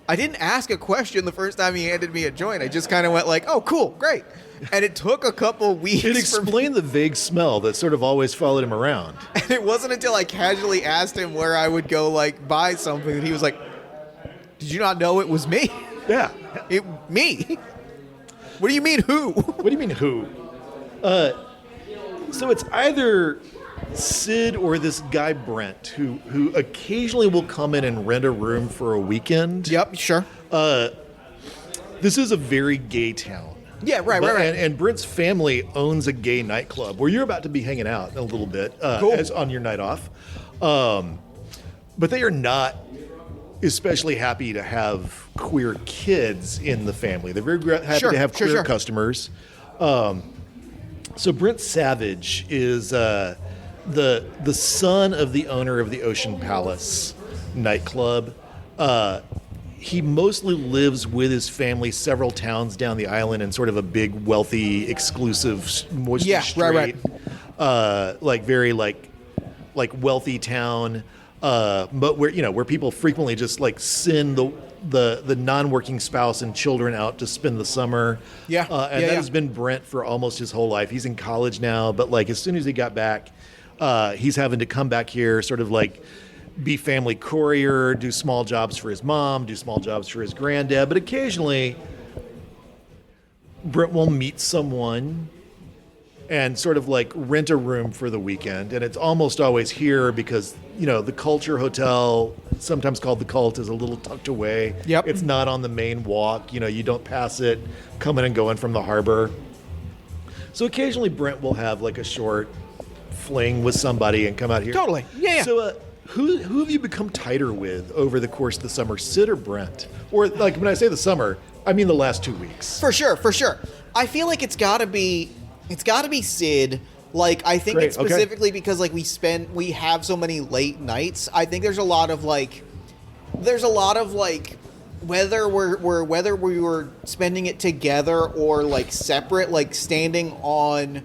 [SPEAKER 1] I didn't ask a question the first time he handed me a joint. I just kind of went like, "Oh, cool, great." And it took a couple weeks.
[SPEAKER 2] It explained the vague smell that sort of always followed him around.
[SPEAKER 1] And it wasn't until I casually asked him where I would go like buy something that he was like, "Did you not know it was me?"
[SPEAKER 2] Yeah.
[SPEAKER 1] Me? What do you mean who?
[SPEAKER 2] What do you mean who? So it's either Sid or this guy Brent who occasionally will come in and rent a room for a weekend.
[SPEAKER 1] Yep, sure.
[SPEAKER 2] This is a very gay town.
[SPEAKER 1] Yeah, right.
[SPEAKER 2] And Brent's family owns a gay nightclub where you're about to be hanging out in a little bit as on your night off. But they are not especially happy to have queer kids in the family. They're very happy to have queer customers. So Brent Savage is the son of the owner of the Ocean Palace nightclub. He mostly lives with his family several towns down the island in sort of a big, wealthy, exclusive, moisture straight, like very like wealthy town, but where people frequently just like send the non-working spouse and children out to spend the summer. That has been Brent for almost his whole life. He's in college now, but like as soon as he got back, he's having to come back here, sort of like be family courier, do small jobs for his mom, do small jobs for his granddad. But occasionally, Brent will meet someone and sort of like rent a room for the weekend. And it's almost always here because, the Culture Hotel, sometimes called the Cult, is a little tucked away.
[SPEAKER 1] Yep.
[SPEAKER 2] It's not on the main walk. You don't pass it coming and going from the harbor. So occasionally Brent will have like a short fling with somebody and come out here.
[SPEAKER 1] Totally. Yeah.
[SPEAKER 2] So who have you become tighter with over the course of the summer, Sid or Brent? Or like when I say the summer, I mean the last 2 weeks.
[SPEAKER 1] For sure. I feel like it's gotta be Sid. Like, I think it's specifically because like we have so many late nights. I think there's a lot of like whether we were spending it together or like separate, like standing on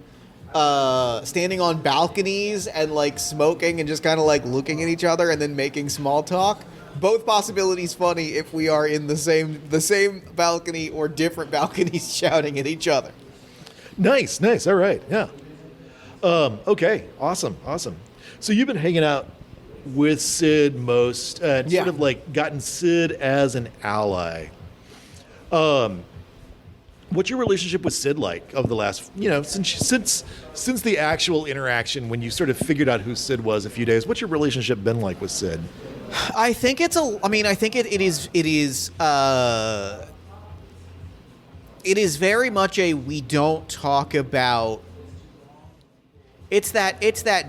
[SPEAKER 1] balconies and like smoking and just kind of like looking at each other and then making small talk. Both possibilities funny if we are in the same balcony or different balconies shouting at each other.
[SPEAKER 2] Nice. All right. Yeah. Okay. Awesome. So you've been hanging out with Sid most, and sort of like gotten Sid as an ally. What's your relationship with Sid like over the last, since the actual interaction when you sort of figured out who Sid was a few days? What's your relationship been like with Sid?
[SPEAKER 1] I think it is very much a we don't talk about. It's that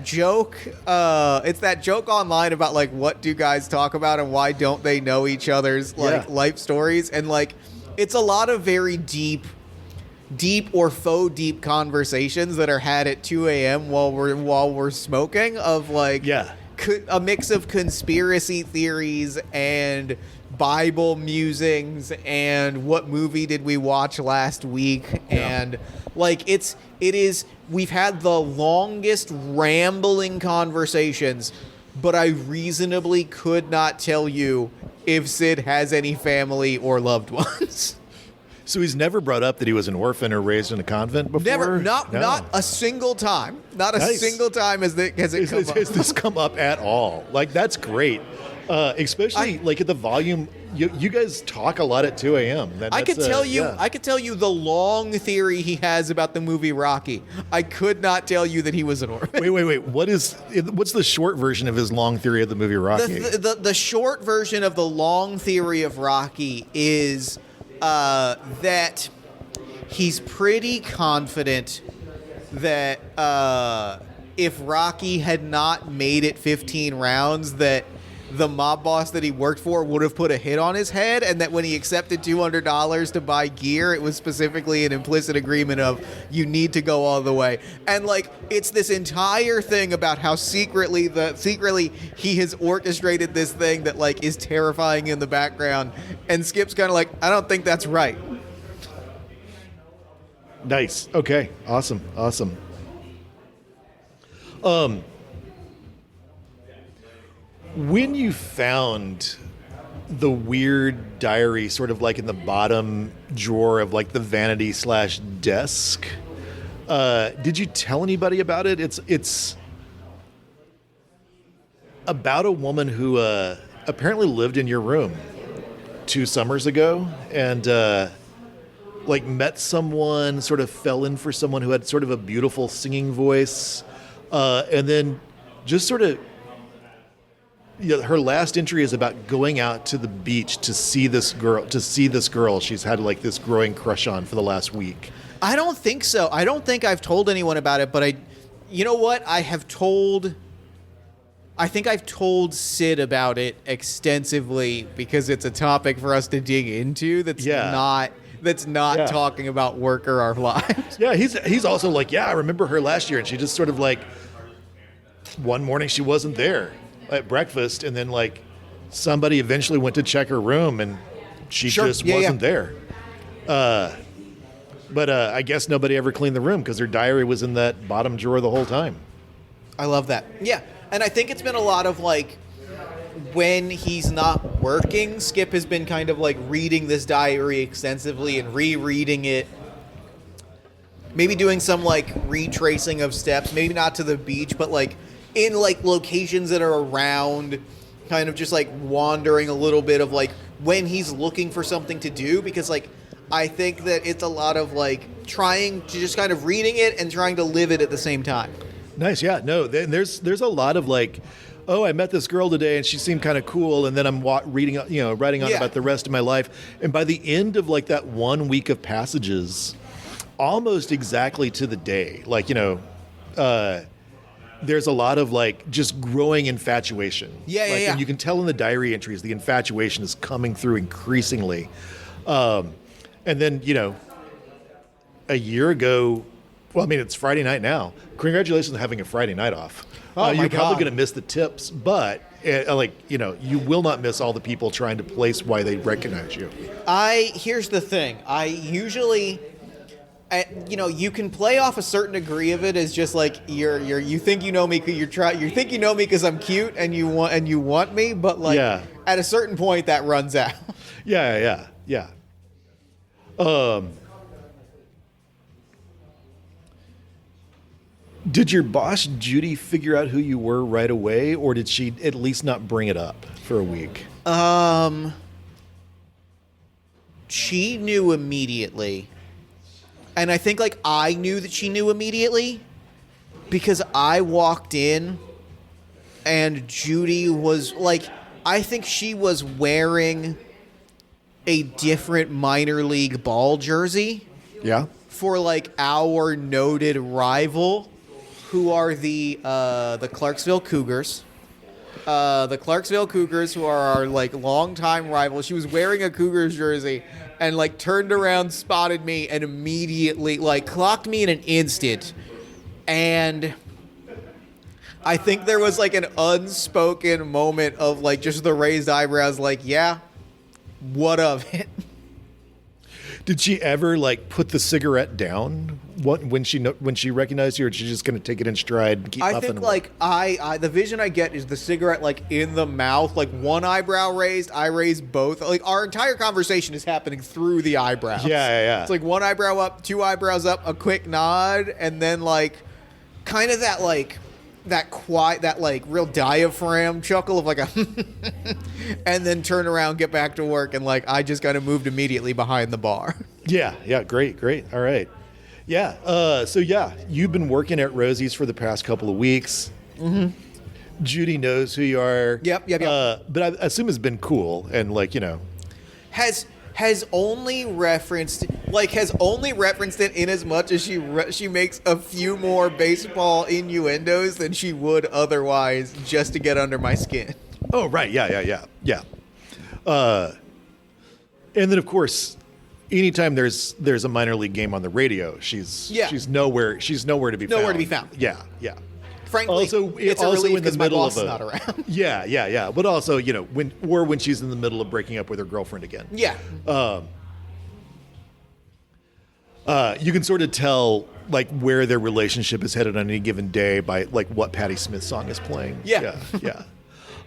[SPEAKER 1] joke online about like what do guys talk about and why don't they know each other's life stories, and like it's a lot of very deep or faux deep conversations that are had at 2 a.m. while we're smoking of like a mix of conspiracy theories and Bible musings and what movie did we watch last week, and like we've had the longest rambling conversations, but I reasonably could not tell you if Sid has any family or loved ones.
[SPEAKER 2] So he's never brought up that he was an orphan or raised in a convent before?
[SPEAKER 1] Never, not a single time. Not a single time has it come up.
[SPEAKER 2] Has this come up at all? Like, that's great. Especially like at the volume. You guys talk a lot at 2 a.m.
[SPEAKER 1] I could tell you the long theory he has about the movie Rocky. I could not tell you that he was an orphan.
[SPEAKER 2] Wait. What's the short version of his long theory of the movie Rocky?
[SPEAKER 1] The short version of the long theory of Rocky is that he's pretty confident that if Rocky had not made it 15 rounds, that the mob boss that he worked for would have put a hit on his head, and that when he accepted $200 to buy gear, it was specifically an implicit agreement of, you need to go all the way. And like, it's this entire thing about how secretly he has orchestrated this thing that like is terrifying in the background, and Skip's kind of like, I don't think that's right.
[SPEAKER 2] Nice. Okay. Awesome. When you found the weird diary sort of like in the bottom drawer of like the vanity / desk, did you tell anybody about it? It's about a woman who apparently lived in your room 2 summers ago and like met someone, sort of fell in for someone who had sort of a beautiful singing voice, and then just sort of, her last entry is about going out to the beach to see this girl she's had like this growing crush on for the last week.
[SPEAKER 1] I don't think so. I don't think I've told anyone about it, but you know what? I think I've told Sid about it extensively because it's a topic for us to dig into that's not talking about work or our lives.
[SPEAKER 2] Yeah, he's also like, I remember her last year, and she just sort of like, one morning she wasn't there at breakfast, and then like somebody eventually went to check her room and she just wasn't there. But I guess nobody ever cleaned the room because her diary was in that bottom drawer the whole time.
[SPEAKER 1] I love that. Yeah. And I think it's been a lot of like, when he's not working, Skip has been kind of like reading this diary extensively and rereading it. Maybe doing some like retracing of steps, maybe not to the beach, but like in like locations that are around, kind of just like wandering a little bit of like when he's looking for something to do, because like I think that it's a lot of like trying to just kind of reading it and trying to live it at the same time.
[SPEAKER 2] Nice. Yeah, no, there's a lot of like, oh, I met this girl today and she seemed kind of cool, and then I'm writing on about the rest of my life, and by the end of like that 1 week of passages, almost exactly to the day, like, there's a lot of like just growing infatuation. And you can tell in the diary entries the infatuation is coming through increasingly. And then, a year ago, well, I mean, it's Friday night now. Congratulations on having a Friday night off. You're probably going to miss the tips, but you will not miss all the people trying to place why they recognize you.
[SPEAKER 1] Here's the thing. I usually, you can play off a certain degree of it as just like you think you know me because I'm cute and you want me, but like at a certain point that runs out.
[SPEAKER 2] Yeah. Did your boss Judy figure out who you were right away, or did she at least not bring it up for a week?
[SPEAKER 1] She knew immediately. And I think like I knew that she knew immediately because I walked in and Judy was like, I think she was wearing a different minor league ball jersey.
[SPEAKER 2] Yeah.
[SPEAKER 1] For like our noted rival, who are the Clarksville Cougars. The Clarksville Cougars, who are our like longtime rivals. She was wearing a Cougars jersey and like turned around, spotted me, and immediately like clocked me in an instant. And I think there was like an unspoken moment of like just the raised eyebrows, like, yeah, what of it?
[SPEAKER 2] Did she ever like put the cigarette down when she recognized you, or is she just going to take it in stride and keep puffing?
[SPEAKER 1] I think like I the vision I get is the cigarette like in the mouth, like one eyebrow raised, I raise both. Like our entire conversation is happening through the eyebrows.
[SPEAKER 2] Yeah.
[SPEAKER 1] It's like one eyebrow up, two eyebrows up, a quick nod, and then like kind of that like that like real diaphragm chuckle of like a and then turn around, get back to work, and like I just kind of moved immediately behind the bar.
[SPEAKER 2] Yeah, great. All right. Yeah, so yeah, you've been working at Rosie's for the past couple of weeks. Mm-hmm. Judy knows who you are.
[SPEAKER 1] Yep.
[SPEAKER 2] But I assume it's been cool and like,
[SPEAKER 1] Has only referenced it in as much as she makes a few more baseball innuendos than she would otherwise just to get under my skin.
[SPEAKER 2] Oh, right. Yeah. And then of course, anytime there's a minor league game on the radio, she's nowhere to be found.
[SPEAKER 1] Nowhere to be found.
[SPEAKER 2] Yeah.
[SPEAKER 1] Frankly,
[SPEAKER 2] Also,
[SPEAKER 1] it's a
[SPEAKER 2] also
[SPEAKER 1] relief
[SPEAKER 2] in the
[SPEAKER 1] because my
[SPEAKER 2] middle
[SPEAKER 1] boss
[SPEAKER 2] of
[SPEAKER 1] is not around.
[SPEAKER 2] Yeah. But also, when she's in the middle of breaking up with her girlfriend again.
[SPEAKER 1] Yeah.
[SPEAKER 2] You can sort of tell like where their relationship is headed on any given day by like what Patti Smith song is playing.
[SPEAKER 1] Yeah.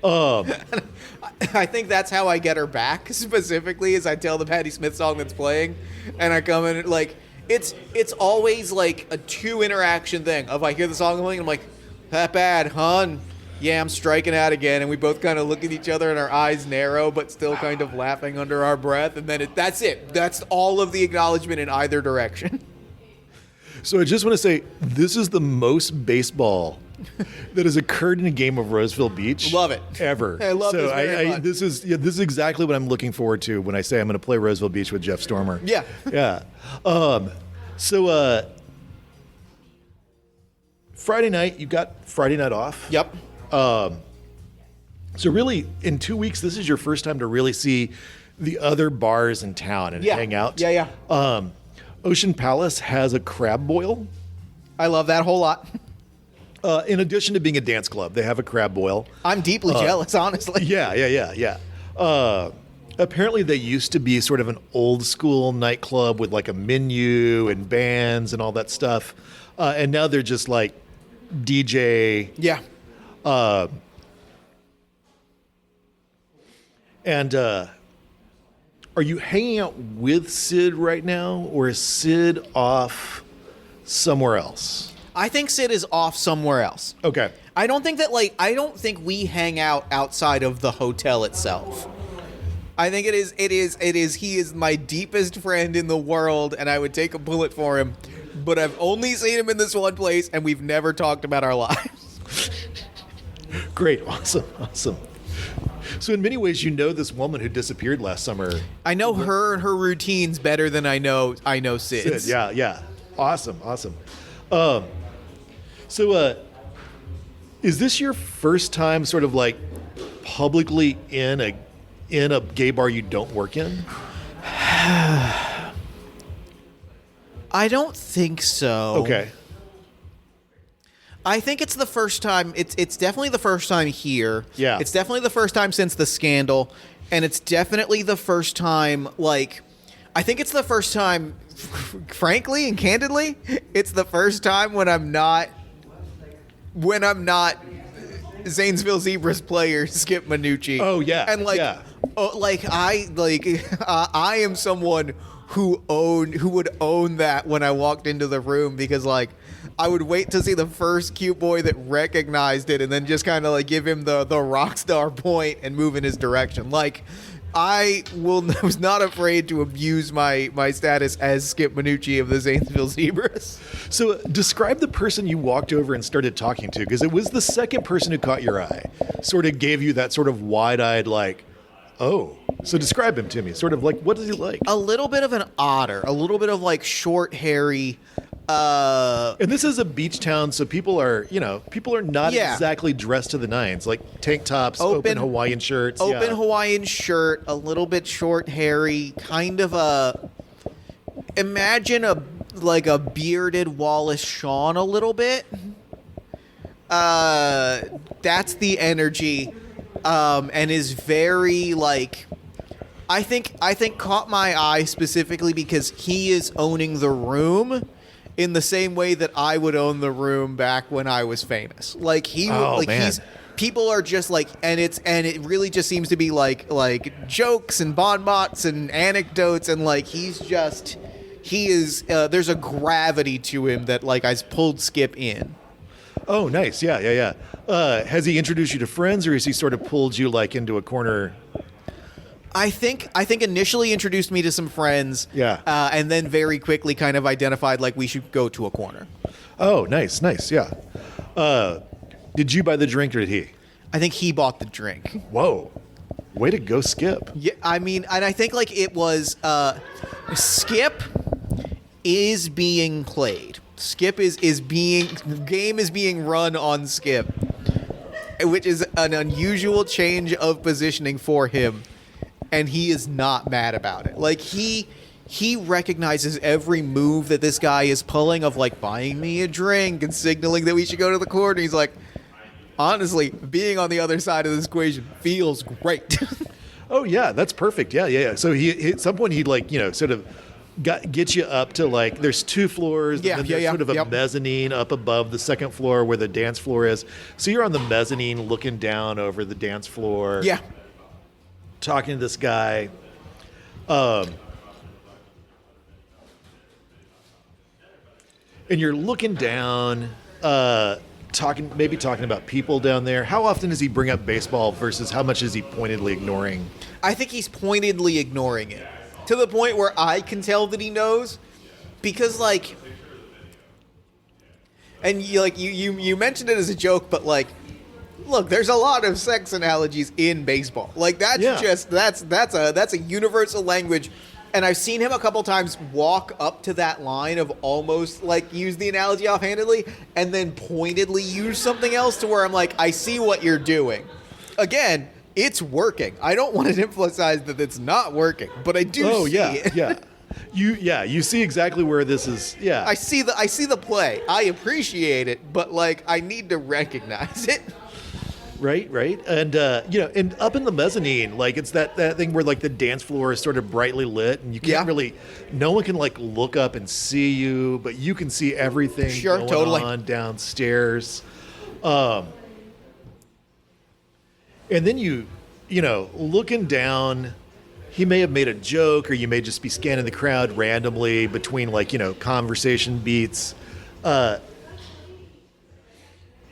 [SPEAKER 1] I think that's how I get her back specifically is I tell the Patti Smith song that's playing and I come in like it's always like a 2 interaction thing of I hear the song playing and I'm like, that bad, hon. Yeah, I'm striking out again, and we both kind of look at each other and our eyes narrow, but still kind of laughing under our breath, and then that's it. That's all of the acknowledgement in either direction.
[SPEAKER 2] So I just want to say, this is the most baseball that has occurred in a game of Roseville Beach.
[SPEAKER 1] Love it.
[SPEAKER 2] Ever.
[SPEAKER 1] I love this very much.
[SPEAKER 2] This is exactly what I'm looking forward to when I say I'm going to play Roseville Beach with Jeff Stormer.
[SPEAKER 1] Yeah.
[SPEAKER 2] So Friday night, you got Friday night off.
[SPEAKER 1] Yep.
[SPEAKER 2] So really, in 2 weeks, this is your first time to really see the other bars in town and hang out.
[SPEAKER 1] Yeah.
[SPEAKER 2] Ocean Palace has a crab boil.
[SPEAKER 1] I love that a whole lot.
[SPEAKER 2] In addition to being a dance club, they have a crab boil.
[SPEAKER 1] I'm deeply jealous, honestly.
[SPEAKER 2] Yeah. Apparently, they used to be sort of an old school nightclub with like a menu and bands and all that stuff. And now they're just like DJ.
[SPEAKER 1] Yeah.
[SPEAKER 2] And are you hanging out with Sid right now, or is Sid off somewhere else?
[SPEAKER 1] I think Sid is off somewhere else.
[SPEAKER 2] Okay.
[SPEAKER 1] I don't think we hang out outside of the hotel itself. I think he is my deepest friend in the world, and I would take a bullet for him, but I've only seen him in this one place, and we've never talked about our lives.
[SPEAKER 2] Great. Awesome. So in many ways, you know this woman who disappeared last summer.
[SPEAKER 1] I know her and her routines better than I know Sid's.
[SPEAKER 2] Sid, yeah. Awesome. So is this your first time sort of like publicly in a gay bar you don't work in?
[SPEAKER 1] I don't think so.
[SPEAKER 2] Okay.
[SPEAKER 1] I think it's the first time. It's definitely the first time here.
[SPEAKER 2] Yeah.
[SPEAKER 1] It's definitely the first time since the scandal, and it's definitely the first time. Like, I think it's the first time. Frankly and candidly, it's the first time when I'm not Zanesville Zebras player Skip Minucci.
[SPEAKER 2] Oh yeah.
[SPEAKER 1] And I am someone who would own that when I walked into the room, because like I would wait to see the first cute boy that recognized it and then just kind of like give him the rock star point and move in his direction. Like I was not afraid to abuse my status as Skip Minucci of the Zanesville Zebras.
[SPEAKER 2] So describe the person you walked over and started talking to, because it was the second person who caught your eye, sort of gave you that sort of wide-eyed like, oh. So describe him to me. Sort of like, what is he like?
[SPEAKER 1] A little bit of an otter, a little bit of like short, hairy.
[SPEAKER 2] And this is a beach town, so people are not exactly dressed to the nines, like tank tops, open Hawaiian shirts.
[SPEAKER 1] Hawaiian shirt, a little bit short, hairy, kind of imagine a bearded Wallace Shawn a little bit. That's the energy, and is very like. I think caught my eye specifically because he is owning the room in the same way that I would own the room back when I was famous. Like people are just like, and it really just seems to be like jokes and bon mots and anecdotes, and like there's a gravity to him that like I pulled Skip in.
[SPEAKER 2] Oh, nice. Yeah, yeah, yeah. Has he introduced you to friends, or has he sort of pulled you like into a corner?
[SPEAKER 1] I think initially introduced me to some friends.
[SPEAKER 2] Yeah.
[SPEAKER 1] And then very quickly kind of identified like we should go to a corner.
[SPEAKER 2] Oh, nice, nice. Yeah. Did you buy the drink or did he?
[SPEAKER 1] I think he bought the drink.
[SPEAKER 2] Whoa. Way to go, Skip.
[SPEAKER 1] Yeah, I mean, and I think like it was Skip is being played. Skip is being game is being run on Skip, which is an unusual change of positioning for him, and he is not mad about it. Like he recognizes every move that this guy is pulling of like buying me a drink and signaling that we should go to the corner. He's like, honestly, being on the other side of this equation feels great.
[SPEAKER 2] Oh yeah, that's perfect. Yeah, yeah, yeah. So he at some point he'd like, sort of get you up to like there's 2 floors,
[SPEAKER 1] Yeah,
[SPEAKER 2] and then
[SPEAKER 1] yeah,
[SPEAKER 2] there's
[SPEAKER 1] yeah,
[SPEAKER 2] sort of a
[SPEAKER 1] yep.
[SPEAKER 2] mezzanine up above the second floor where the dance floor is. So you're on the mezzanine looking down over the dance floor.
[SPEAKER 1] Yeah.
[SPEAKER 2] Talking to this guy. And you're looking down, talking about people down there. How often does he bring up baseball versus how much is he pointedly ignoring?
[SPEAKER 1] I think he's pointedly ignoring it to the point where I can tell that he knows, because like, and you mentioned it as a joke, but like, look, there's a lot of sex analogies in baseball. Like that's
[SPEAKER 2] Yeah.
[SPEAKER 1] just that's a universal language. And I've seen him a couple times walk up to that line of almost like use the analogy offhandedly and then pointedly use something else to where I'm like, I see what you're doing. Again, it's working. I don't want to emphasize that it's not working, but I do see it.
[SPEAKER 2] yeah. You see exactly where this is. Yeah.
[SPEAKER 1] I see the play. I appreciate it, but like I need to recognize it.
[SPEAKER 2] Right. And, and up in the mezzanine, like it's that thing where like the dance floor is sort of brightly lit and you can't really, no one can like look up and see you, but you can see everything going on downstairs. And then looking down, he may have made a joke or you may just be scanning the crowd randomly between like, conversation beats.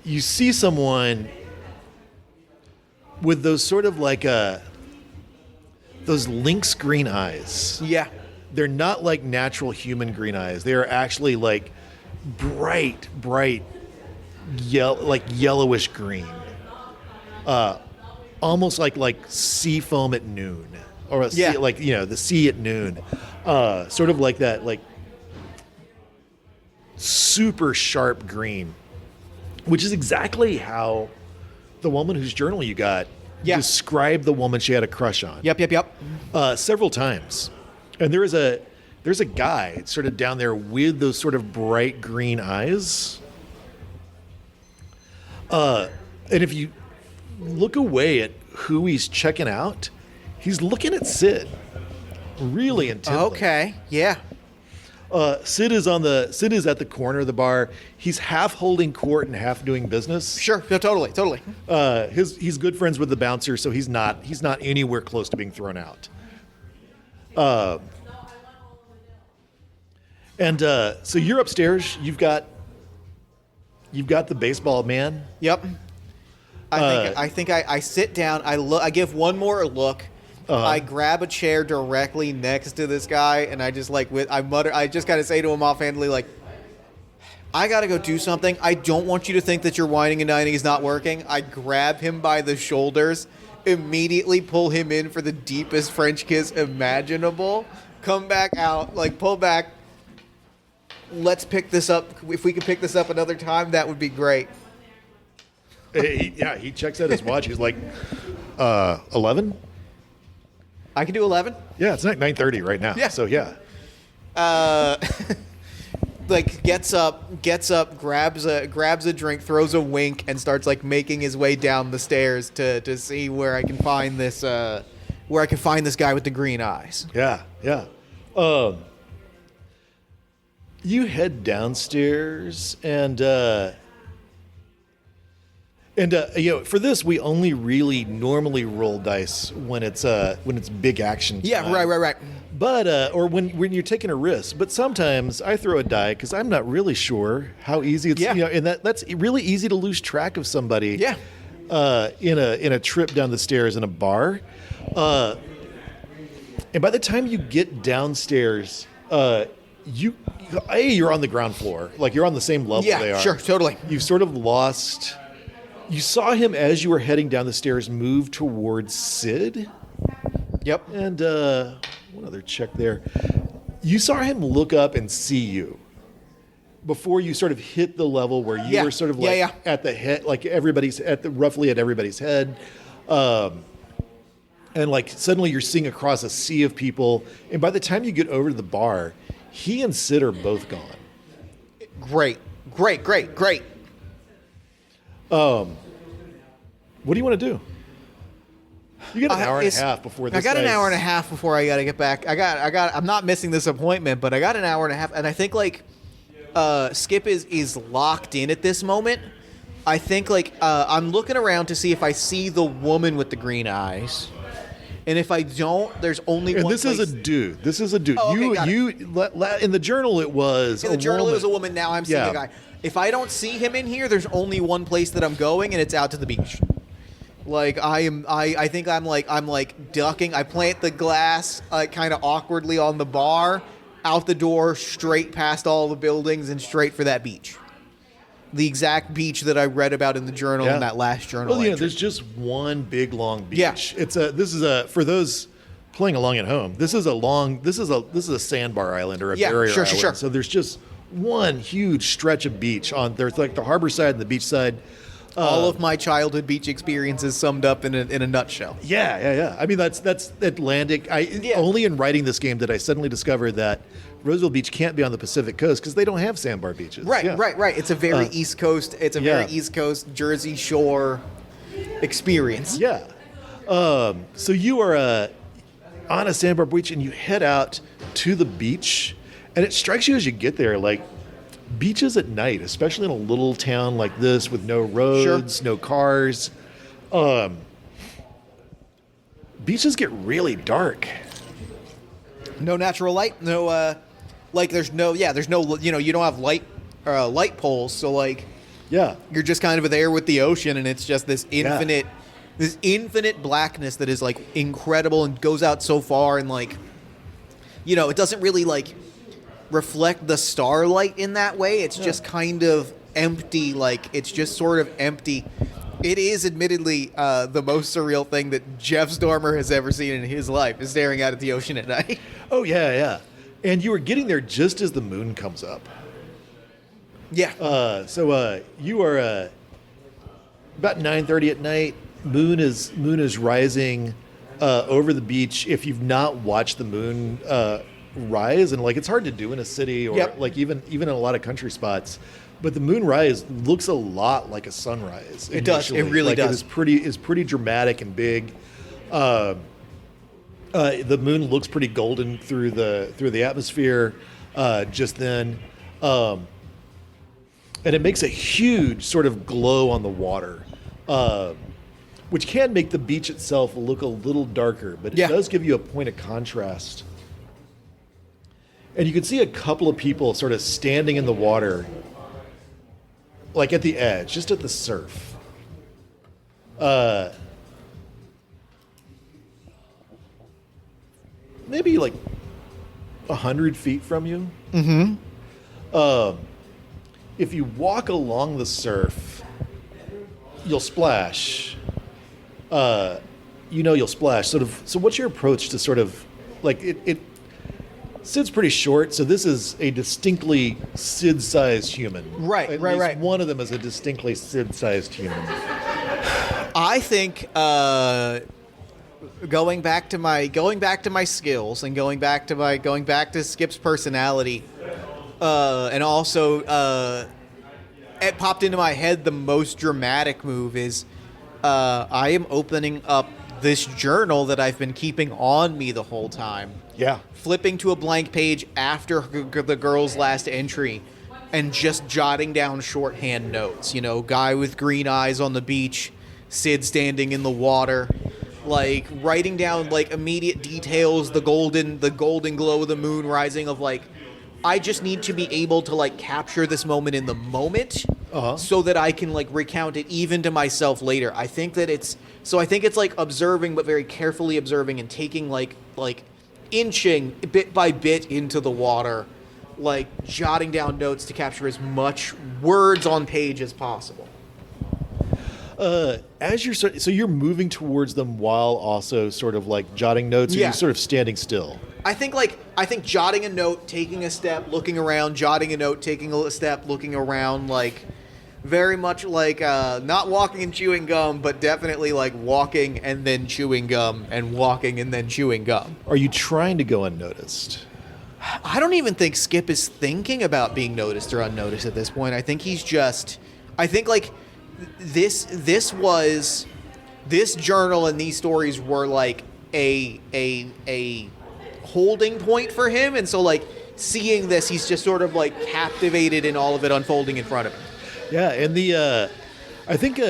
[SPEAKER 2] You see someone with those sort of like those lynx green eyes.
[SPEAKER 1] Yeah.
[SPEAKER 2] They're not like natural human green eyes. They are actually like bright yellowish green. Almost like sea foam at noon. Or sea, like, the sea at noon. Sort of like that, like super sharp green. Which is exactly how the woman whose journal you got described the woman she had a crush on.
[SPEAKER 1] Yep.
[SPEAKER 2] Several times. And there's a guy sort of down there with those sort of bright green eyes. And if you look away at who he's checking out, he's looking at Sid really intently.
[SPEAKER 1] Okay. Yeah.
[SPEAKER 2] Sid is at the corner of the bar. He's half holding court and half doing business.
[SPEAKER 1] Sure. No, totally.
[SPEAKER 2] He's good friends with the bouncer, so he's not anywhere close to being thrown out. So you're upstairs. You've got the baseball man.
[SPEAKER 1] Yep. I think I sit down. I give one more look. I grab a chair directly next to this guy, and I just I just gotta say to him offhandedly, like, I gotta go do something. I don't want you to think that your whining and dining is not working. I grab him by the shoulders, immediately pull him in for the deepest French kiss imaginable, come back out, like pull back. Let's pick this up. If we could pick this up another time, that would be great.
[SPEAKER 2] He checks out his watch. He's like, 11?
[SPEAKER 1] I can do 11.
[SPEAKER 2] Yeah, it's like 9:30 right now.
[SPEAKER 1] Yeah.
[SPEAKER 2] So yeah.
[SPEAKER 1] Like gets up, grabs a drink, throws a wink, and starts like making his way down the stairs to see where I can find this guy with the green eyes.
[SPEAKER 2] Yeah. You head downstairs and And for this, we only really normally roll dice when it's big action time.
[SPEAKER 1] Yeah, right.
[SPEAKER 2] But or when you're taking a risk. But sometimes I throw a die because I'm not really sure how easy it's.
[SPEAKER 1] Yeah.
[SPEAKER 2] And that's really easy to lose track of somebody.
[SPEAKER 1] Yeah.
[SPEAKER 2] In a trip down the stairs in a bar, and by the time you get downstairs, you're on the ground floor, like you're on the same level they
[SPEAKER 1] Yeah,
[SPEAKER 2] are.
[SPEAKER 1] sure, totally.
[SPEAKER 2] You've sort of lost. You saw him as you were heading down the stairs move towards Sid.
[SPEAKER 1] Yep.
[SPEAKER 2] And one other check there. You saw him look up and see you before you sort of hit the level where you were sort of like at the head, like everybody's roughly at everybody's head. And like suddenly you're seeing across a sea of people. And by the time you get over to the bar, he and Sid are both gone.
[SPEAKER 1] Great.
[SPEAKER 2] What do you want to do? You got an hour and a half before this.
[SPEAKER 1] I got an hour and a half before I got to get back. I'm not missing this appointment, but I got an hour and a half, and I think like Skip is locked in at this moment. I think like I'm looking around to see if I see the woman with the green eyes. And if I don't, there's only one.
[SPEAKER 2] And this is a dude. This is a dude.
[SPEAKER 1] Oh, okay,
[SPEAKER 2] In the journal it was
[SPEAKER 1] in the journal
[SPEAKER 2] woman.
[SPEAKER 1] it was a woman. Now I'm seeing a guy. If I don't see him in here, there's only one place that I'm going, and it's out to the beach. Like I think I'm like ducking. I plant the glass kind of awkwardly on the bar, out the door, straight past all the buildings, and straight for that beach. The exact beach that I read about in the journal in that last journal.
[SPEAKER 2] Well,
[SPEAKER 1] entry.
[SPEAKER 2] there's just one big long beach.
[SPEAKER 1] Yeah.
[SPEAKER 2] This is for those playing along at home. This is a sandbar island or a barrier island.
[SPEAKER 1] Sure.
[SPEAKER 2] So there's just one huge stretch of beach there's like the harbor side and the beach side.
[SPEAKER 1] All of my childhood beach experiences summed up in a nutshell.
[SPEAKER 2] Yeah. I mean, that's Atlantic. Only in writing this game did I suddenly discover that Roseville Beach can't be on the Pacific Coast because they don't have sandbar beaches.
[SPEAKER 1] Right.
[SPEAKER 2] Yeah.
[SPEAKER 1] Right. It's a very East Coast. It's a very East Coast Jersey Shore experience.
[SPEAKER 2] Yeah. So you are on a sandbar beach and you head out to the beach, and it strikes you as you get there like. Beaches at night, especially in a little town like this with no roads, no cars, beaches get really dark.
[SPEAKER 1] No natural light. No, there's no. You don't have light poles. So like, you're just kind of there with the ocean, and it's just this infinite blackness that is like incredible and goes out so far, and like, it doesn't really like. Reflect the starlight in that way. It's just kind of empty, like it's just sort of empty. It is admittedly the most surreal thing that Jeff Stormer has ever seen in his life is staring out at the ocean at night.
[SPEAKER 2] Oh yeah. And you were getting there just as the moon comes up.
[SPEAKER 1] Yeah.
[SPEAKER 2] So you are about 9:30 at night. Moon is rising over the beach. If you've not watched the moon rise, and like it's hard to do in a city or like even in a lot of country spots, but the moonrise looks a lot like a sunrise.
[SPEAKER 1] It does. It really does.
[SPEAKER 2] It's pretty dramatic and big. The moon looks pretty golden through the atmosphere just then, and it makes a huge sort of glow on the water, which can make the beach itself look a little darker, but it does give you a point of contrast. And you can see a couple of people sort of standing in the water, like at the edge, just at the surf. Maybe like 100 feet from you. Mm-hmm. If you walk along the surf, you'll splash. You'll splash. So what's your approach to sort of, like, it Sid's pretty short, so this is a distinctly Sid-sized human.
[SPEAKER 1] Right.
[SPEAKER 2] At least one of them is a distinctly Sid-sized human.
[SPEAKER 1] I think going back to my skills and going back to Skip's personality, and also it popped into my head the most dramatic move is I am opening up this journal that I've been keeping on me the whole time.
[SPEAKER 2] Yeah.
[SPEAKER 1] Flipping to a blank page after the girl's last entry and just jotting down shorthand notes. You know, guy with green eyes on the beach, Sid standing in the water, like writing down like immediate details, the golden glow of the moon rising, of like, I just need to be able to like capture this moment in the moment, so that I can like recount it even to myself later. I think it's like observing, but very carefully observing, and taking like inching bit by bit into the water, like jotting down notes to capture as much words on page as possible.
[SPEAKER 2] As you're moving towards them while also sort of like jotting notes, or you're sort of standing still.
[SPEAKER 1] I think jotting a note, taking a step, looking around, jotting a note, taking a step, looking around, like very much like not walking and chewing gum, but definitely like walking and then chewing gum and walking and then chewing gum.
[SPEAKER 2] Are you trying to go unnoticed?
[SPEAKER 1] I don't even think Skip is thinking about being noticed or unnoticed at this point. I think like this journal and these stories were like a holding point for him, and so like seeing this, he's just sort of like captivated in all of it unfolding in front of him.
[SPEAKER 2] Yeah, and I think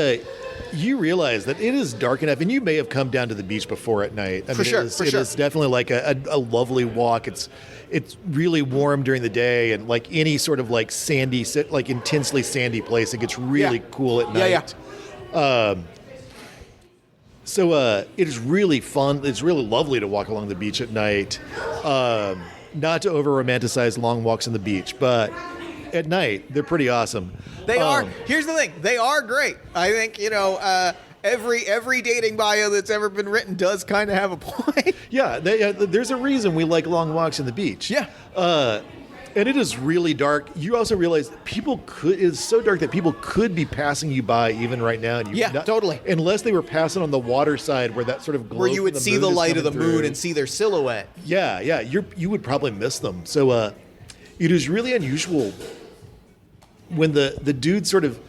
[SPEAKER 2] you realize that it is dark enough, and you may have come down to the beach before at night.
[SPEAKER 1] For sure.
[SPEAKER 2] It is definitely like a lovely walk. It's really warm during the day, and like any sort of like sandy, like intensely sandy place, it gets really cool at night. So it is really fun. It's really lovely to walk along the beach at night. Not to over-romanticize long walks on the beach, but at night, they're pretty awesome.
[SPEAKER 1] They are. Here's the thing. They are great. I think, every dating bio that's ever been written does kind of have a point.
[SPEAKER 2] Yeah, there's a reason we like long walks on the beach.
[SPEAKER 1] Yeah.
[SPEAKER 2] And it is really dark. You also realize that it is so dark that people could be passing you by even right now. And
[SPEAKER 1] totally.
[SPEAKER 2] Unless they were passing on the water side where that sort of glow
[SPEAKER 1] where you would see the light of the moon and see their silhouette.
[SPEAKER 2] Yeah. You would probably miss them. So it is really unusual when the dude sort of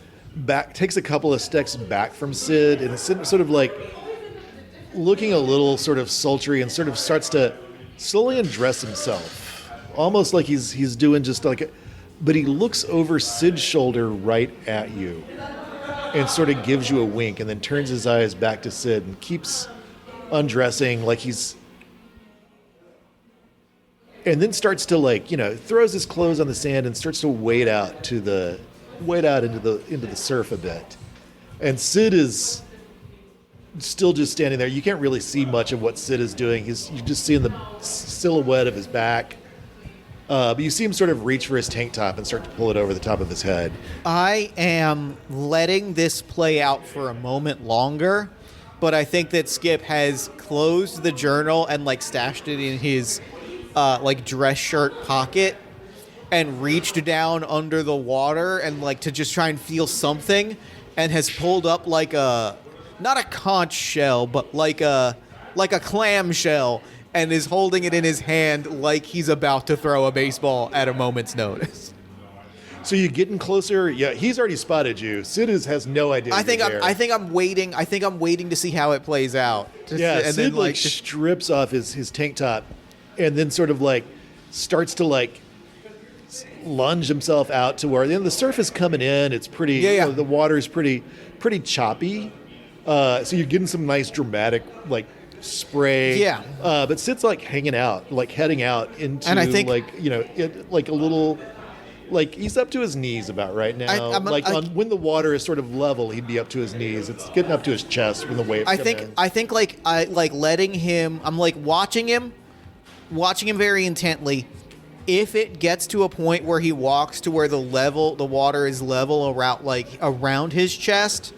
[SPEAKER 2] takes a couple of steps back from Sid, and Sid sort of like looking a little sort of sultry, and sort of starts to slowly undress himself, almost like he's doing just like but he looks over Sid's shoulder right at you and sort of gives you a wink, and then turns his eyes back to Sid and keeps undressing like and then starts to throws his clothes on the sand and starts to wade out into the surf a bit. And Sid is still just standing there. You can't really see much of what Sid is doing. You're just seeing the silhouette of his back. But you see him sort of reach for his tank top and start to pull it over the top of his head.
[SPEAKER 1] I am letting this play out for a moment longer, but I think that Skip has closed the journal and stashed it in his dress shirt pocket and reached down under the water and to just try and feel something, and has pulled up not a conch shell, but like a clam shell, and is holding it in his hand like he's about to throw a baseball at a moment's notice.
[SPEAKER 2] So you're getting closer. Yeah, he's already spotted you. Sid has no idea.
[SPEAKER 1] I think I'm waiting to see how it plays out.
[SPEAKER 2] Sid strips off his tank top, and then sort of starts to lunge himself out to where the surf is coming in. It's pretty. The water is pretty choppy. So you're getting some nice dramatic spray. Yeah. But Sid's hanging out, heading out into, and I think, a little. He's up to his knees about right now. When the water is sort of level, he'd be up to his knees. It's getting up to his chest when the waves come in.
[SPEAKER 1] I think letting him. I'm watching him very intently. If it gets to a point where he walks to where the water is level around his chest,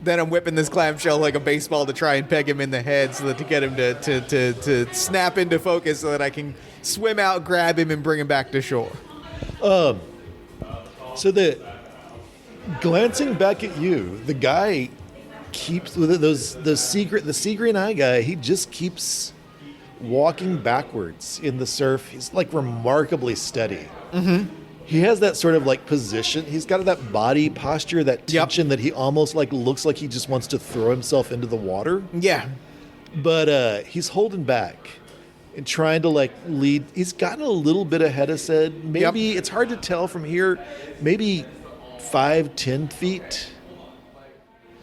[SPEAKER 1] then I'm whipping this clamshell like a baseball to try and peg him in the head, so that to get him to snap into focus, so that I can swim out, grab him, and bring him back to shore.
[SPEAKER 2] So glancing back at you, the guy keeps the sea green eye guy. He just keeps walking backwards in the surf. He's remarkably steady. Mm-hmm. He has that sort of position. He's got that body posture, that tension that he almost looks like he just wants to throw himself into the water.
[SPEAKER 1] Yeah.
[SPEAKER 2] But he's holding back. and trying to like lead. He's gotten a little bit ahead of Sid. Maybe it's hard to tell from here. Maybe 5-10 feet.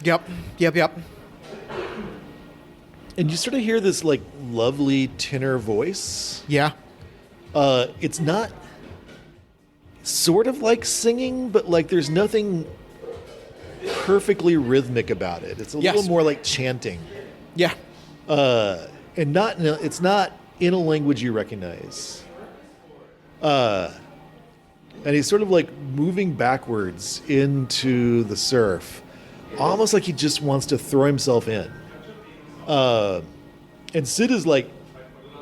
[SPEAKER 1] Yep.
[SPEAKER 2] And you sort of hear this like lovely tenor voice.
[SPEAKER 1] Yeah.
[SPEAKER 2] It's not sort of like singing, but like there's nothing perfectly rhythmic about it. It's a little more like chanting.
[SPEAKER 1] Yeah.
[SPEAKER 2] And it's not in a language you recognize. And he's sort of like moving backwards into the surf, almost like he just wants to throw himself in. And Sid is like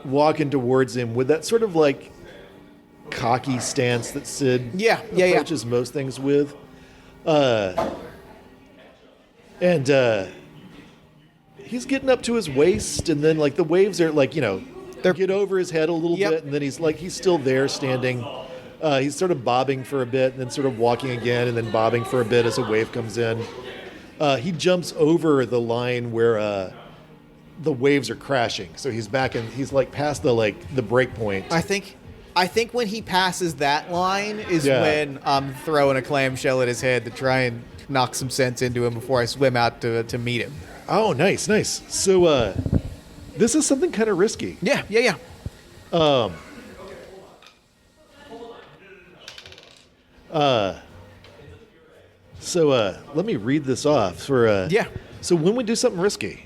[SPEAKER 2] walking towards him with that sort of like cocky stance that Sid approaches most things with. And he's getting up to his waist, and then like the waves are like, they get over his head a little bit, and then he's still there standing. He's sort of bobbing for a bit, and then sort of walking again, and then bobbing for a bit as a wave comes in. He jumps over the line where the waves are crashing, so he's back and he's like past the break point.
[SPEAKER 1] I think when he passes that line is when I'm throwing a clamshell at his head to try and knock some sense into him before I swim out to meet him.
[SPEAKER 2] Oh, nice. So this is something kind of risky.
[SPEAKER 1] Yeah.
[SPEAKER 2] So let me read this off for So when we do something risky,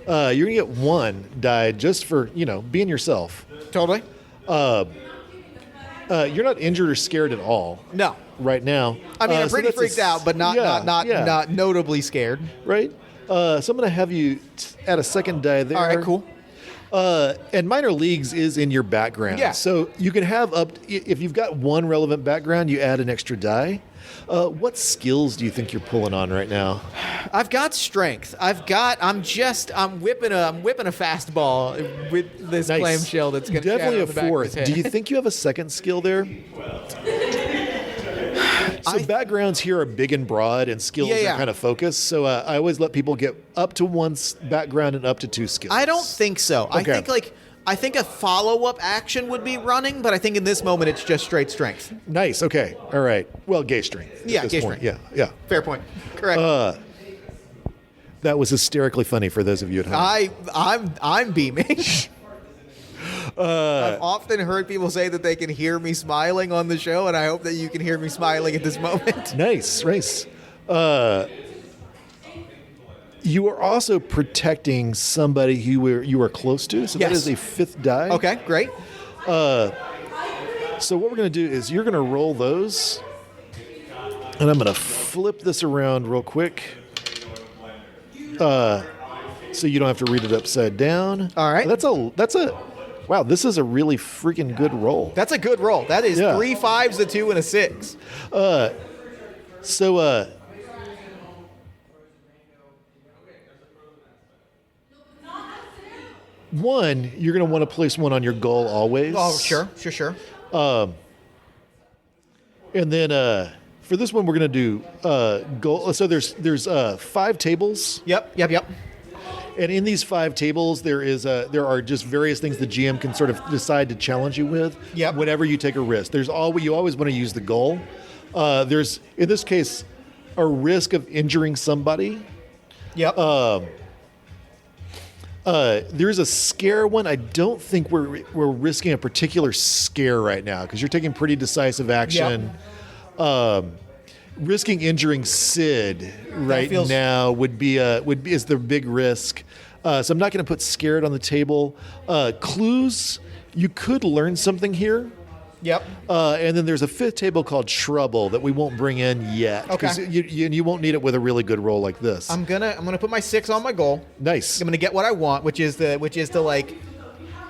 [SPEAKER 2] you're gonna get 1 die just for being yourself.
[SPEAKER 1] Totally.
[SPEAKER 2] You're not injured or scared at all.
[SPEAKER 1] No.
[SPEAKER 2] Right now.
[SPEAKER 1] I mean, I'm pretty freaked out, but not notably scared.
[SPEAKER 2] Right. So I'm gonna have you add a second die there.
[SPEAKER 1] All right. Cool.
[SPEAKER 2] And minor leagues is in your background.
[SPEAKER 1] Yeah.
[SPEAKER 2] So you can have if you've got 1 relevant background, you add an extra die. What skills do you think you're pulling on right now?
[SPEAKER 1] I've got strength. I'm whipping a fastball with this clamshell that's going to
[SPEAKER 2] definitely
[SPEAKER 1] shatter
[SPEAKER 2] a
[SPEAKER 1] the back of his
[SPEAKER 2] 4th.
[SPEAKER 1] head.
[SPEAKER 2] Do you think you have a second skill there? So backgrounds here are big and broad, and skills are kind of focused. So I always let people get up to 1 background and up to 2 skills.
[SPEAKER 1] I don't think so.
[SPEAKER 2] Okay.
[SPEAKER 1] I think a follow-up action would be running, but I think in this moment it's just straight strength.
[SPEAKER 2] Nice. Okay. All right. Well, gay strength.
[SPEAKER 1] Yeah, gay strength.
[SPEAKER 2] Yeah.
[SPEAKER 1] Fair point. Correct.
[SPEAKER 2] That was hysterically funny for those of you at home.
[SPEAKER 1] I'm beaming. I've often heard people say that they can hear me smiling on the show, and I hope that you can hear me smiling at this moment.
[SPEAKER 2] Nice. You are also protecting somebody who you are close to, so that is a 5th die.
[SPEAKER 1] Okay, great.
[SPEAKER 2] So what we're going to do is you're going to roll those, and I'm going to flip this around real quick, so you don't have to read it upside down.
[SPEAKER 1] All right.
[SPEAKER 2] Wow, this is a really freaking good roll.
[SPEAKER 1] That's a good roll. That is 3 5s, a 2, and a 6.
[SPEAKER 2] So one, you're going to want to place 1 on your goal always.
[SPEAKER 1] Oh, sure.
[SPEAKER 2] And then for this one, we're going to do goal. So there's 5 tables.
[SPEAKER 1] Yep.
[SPEAKER 2] And in these 5 tables, there are just various things the GM can sort of decide to challenge you with.
[SPEAKER 1] Yep.
[SPEAKER 2] Whenever you take a risk, you always want to use the goal. There's in this case a risk of injuring somebody.
[SPEAKER 1] Yep.
[SPEAKER 2] There's a scare one. I don't think we're risking a particular scare right now because you're taking pretty decisive action.
[SPEAKER 1] Yep.
[SPEAKER 2] Risking injuring Sid now is the big risk. So I'm not going to put scared on the table. Clues, you could learn something here.
[SPEAKER 1] Yep.
[SPEAKER 2] And then there's a 5th table called Trouble that we won't bring in yet.
[SPEAKER 1] Okay.
[SPEAKER 2] You won't need it with a really good roll like this.
[SPEAKER 1] I'm gonna put my 6 on my goal.
[SPEAKER 2] Nice.
[SPEAKER 1] I'm gonna get what I want, which is to like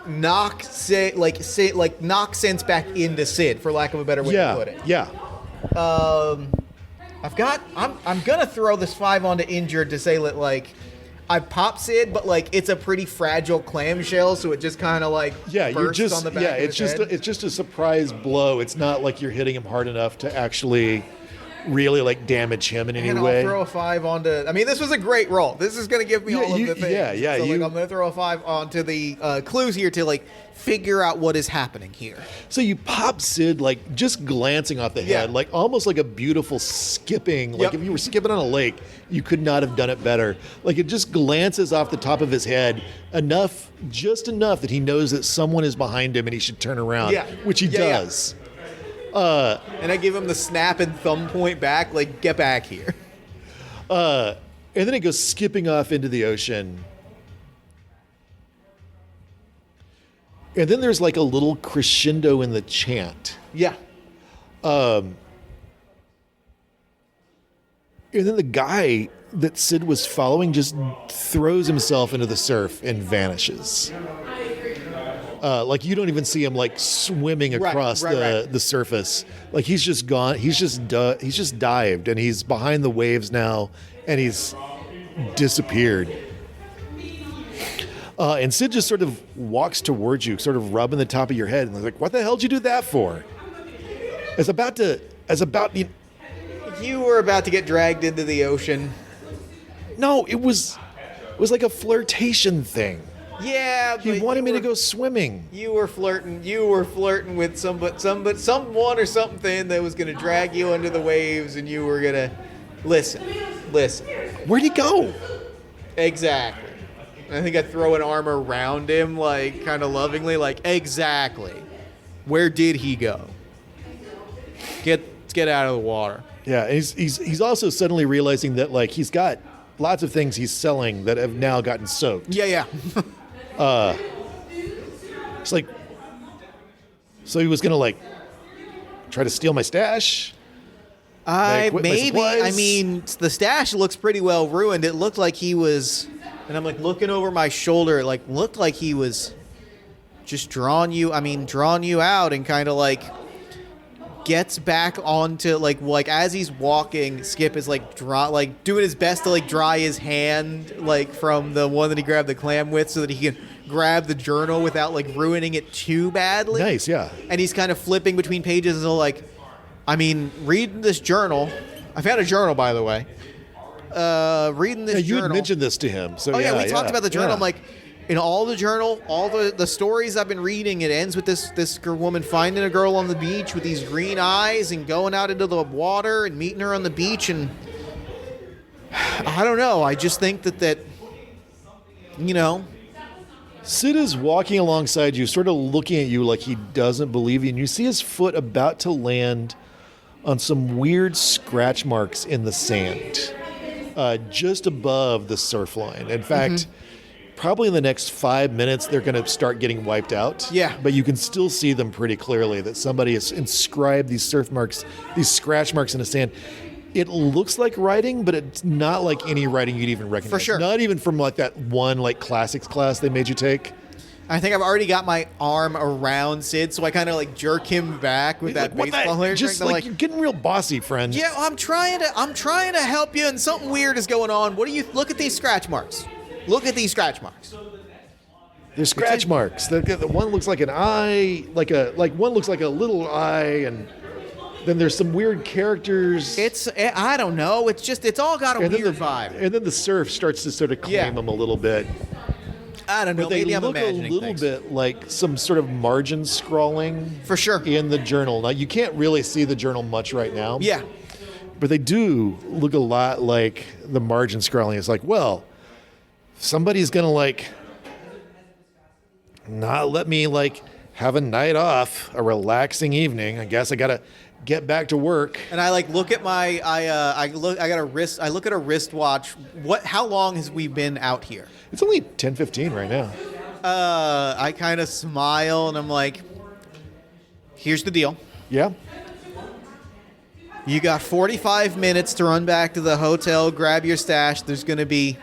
[SPEAKER 1] knock sense back into Sid, for lack of a better way to put it.
[SPEAKER 2] Yeah.
[SPEAKER 1] I'm gonna throw this 5 onto injured to say that like I pop Sid, but like it's a pretty fragile clamshell, so it just kind of like bursts on the back of his head.
[SPEAKER 2] It's just a surprise blow. It's not like you're hitting him hard enough to actually really like damage him in any
[SPEAKER 1] And
[SPEAKER 2] way.
[SPEAKER 1] I'll throw a 5 onto. I mean, this was a great roll. This is going to give me all of the things.
[SPEAKER 2] Yeah.
[SPEAKER 1] So, like, I'm going to throw a 5 onto the clues here to like figure out what is happening here.
[SPEAKER 2] So you pop Sid like just glancing off the head, like almost like a beautiful skipping. Like if you were skipping on a lake, you could not have done it better. Like it just glances off the top of his head just enough that he knows that someone is behind him and he should turn around. Which he does.
[SPEAKER 1] And I give him the snap and thumb point back, like get back here.
[SPEAKER 2] And then it goes skipping off into the ocean. And then there's like a little crescendo in the chant.
[SPEAKER 1] Yeah.
[SPEAKER 2] And then the guy that Sid was following just throws himself into the surf and vanishes. Like you don't even see him like swimming across the surface. Like he's just gone. He's just dived and he's behind the waves now and he's disappeared. And Sid just sort of walks towards you, sort of rubbing the top of your head, and like, "What the hell did you do that for?"
[SPEAKER 1] You were about to get dragged into the ocean.
[SPEAKER 2] No, it was like a flirtation thing.
[SPEAKER 1] Yeah,
[SPEAKER 2] he wanted me to go swimming.
[SPEAKER 1] You were flirting. You were flirting with someone or something that was going to drag you into the waves, and you were going to listen.
[SPEAKER 2] Where'd he go?
[SPEAKER 1] Exactly. I think I throw an arm around him, like kind of lovingly, like exactly. Where did he go? Get out of the water.
[SPEAKER 2] Yeah, and he's also suddenly realizing that like he's got lots of things he's selling that have now gotten soaked.
[SPEAKER 1] Yeah.
[SPEAKER 2] It's like, so he was gonna like try to steal my stash.
[SPEAKER 1] Maybe. I mean, the stash looks pretty well ruined. It looked like he was, and I'm like looking over my shoulder. It like looked like he was just drawing you out and kind of like gets back onto like as he's walking. Skip is like doing his best to like dry his hand like from the one that he grabbed the clam with, so that he can grab the journal without like ruining it too badly.
[SPEAKER 2] Nice, yeah.
[SPEAKER 1] And he's kind of flipping between pages and so like, I mean, reading this journal. I found a journal, by the way. Reading this journal.
[SPEAKER 2] You had mentioned this to him. So
[SPEAKER 1] we talked about the journal.
[SPEAKER 2] Yeah.
[SPEAKER 1] I'm like, in all the journal, all the stories I've been reading, it ends with this woman finding a girl on the beach with these green eyes and going out into the water and meeting her on the beach. And I don't know. I just think that you know.
[SPEAKER 2] Sid is walking alongside you, sort of looking at you like he doesn't believe you. And you see his foot about to land on some weird scratch marks in the sand, just above the surf line. In fact, probably in the next 5 minutes, they're going to start getting wiped out.
[SPEAKER 1] Yeah.
[SPEAKER 2] But you can still see them pretty clearly that somebody has inscribed these surf marks, these scratch marks in the sand. It looks like writing, but it's not like any writing you'd even recognize.
[SPEAKER 1] For sure.
[SPEAKER 2] Not even from like that one like classics class they made you take.
[SPEAKER 1] I think I've already got my arm around Sid, so I kind of like jerk him back with that baseball player.
[SPEAKER 2] Just like you're getting real bossy, friend.
[SPEAKER 1] Yeah, I'm trying to help you, and something weird is going on. What do you look at these scratch marks? Look at these scratch marks.
[SPEAKER 2] They're scratch marks. The one looks like an eye, one looks like a little eye, and then there's some weird characters.
[SPEAKER 1] I don't know. It's all got a weird vibe.
[SPEAKER 2] And then the surf starts to sort of claim them a little bit.
[SPEAKER 1] I don't know.
[SPEAKER 2] But they
[SPEAKER 1] Maybe I'm
[SPEAKER 2] look
[SPEAKER 1] imagining
[SPEAKER 2] a little bit like some sort of margin scrawling.
[SPEAKER 1] For sure.
[SPEAKER 2] In the journal. Now, you can't really see the journal much right now.
[SPEAKER 1] Yeah.
[SPEAKER 2] But they do look a lot like the margin scrawling. It's like, well, somebody's going to like not let me like have a night off, a relaxing evening. I guess I got to get back to work.
[SPEAKER 1] And I like look at my I look at a wristwatch. How long has we been out here?
[SPEAKER 2] It's only 10:15 right now.
[SPEAKER 1] I kind of smile and I'm like, here's the deal.
[SPEAKER 2] Yeah.
[SPEAKER 1] You got 45 minutes to run back to the hotel, grab your stash. There's going to be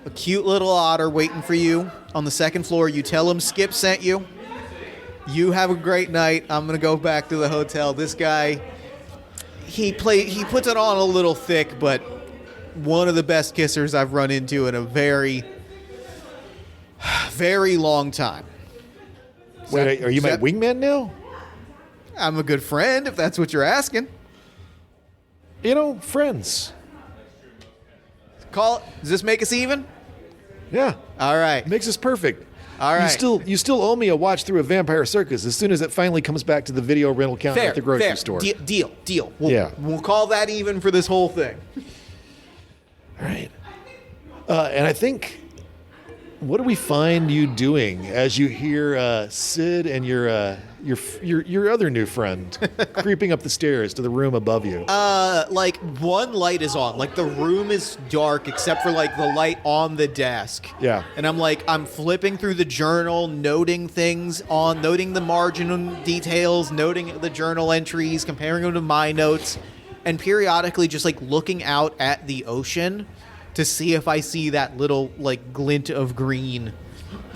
[SPEAKER 1] a cute little otter waiting for you on the second floor. You tell him Skip sent you. You have a great night. I'm going to go back to the hotel. This guy, he puts it on a little thick, but one of the best kissers I've run into in a very, very long time.
[SPEAKER 2] Wait, are you my wingman now?
[SPEAKER 1] I'm a good friend, if that's what you're asking.
[SPEAKER 2] Friends.
[SPEAKER 1] Does this make us even?
[SPEAKER 2] Yeah.
[SPEAKER 1] All right.
[SPEAKER 2] Makes us perfect.
[SPEAKER 1] All right.
[SPEAKER 2] You still owe me a watch through a Vampire Circus as soon as it finally comes back to the video rental counter
[SPEAKER 1] Fair,
[SPEAKER 2] at the grocery
[SPEAKER 1] fair.
[SPEAKER 2] store.
[SPEAKER 1] Deal.
[SPEAKER 2] Yeah.
[SPEAKER 1] We'll call that even for this whole thing.
[SPEAKER 2] All right. And I think, what do we find you doing as you hear Sid and your other new friend creeping up the stairs to the room above you?
[SPEAKER 1] Like one light is on. Like the room is dark except for like the light on the desk.
[SPEAKER 2] Yeah.
[SPEAKER 1] And I'm flipping through the journal, noting the margin details, noting the journal entries, comparing them to my notes, and periodically just like looking out at the ocean to see if I see that little like glint of green.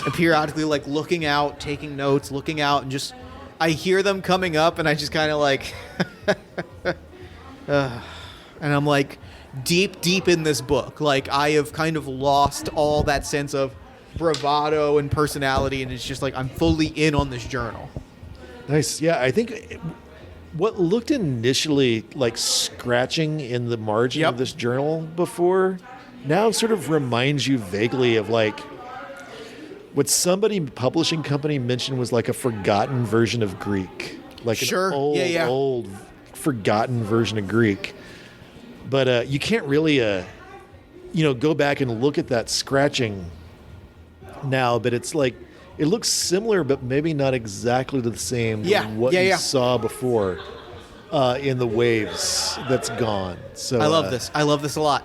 [SPEAKER 1] And periodically like looking out, taking notes, looking out, and just I hear them coming up, and I just kind of like, and I'm like deep in this book. Like I have kind of lost all that sense of bravado and personality, and it's just like I'm fully in on this journal.
[SPEAKER 2] Nice. Yeah, I think what looked initially like scratching in the margin of this journal before now sort of reminds you vaguely of like what somebody publishing company mentioned was like a forgotten version of Greek, like an old forgotten version of Greek. But you can't really, go back and look at that scratching now. But it's like it looks similar, but maybe not exactly the same. To what you saw before in the waves. That's gone. So
[SPEAKER 1] I love this. I love this a lot.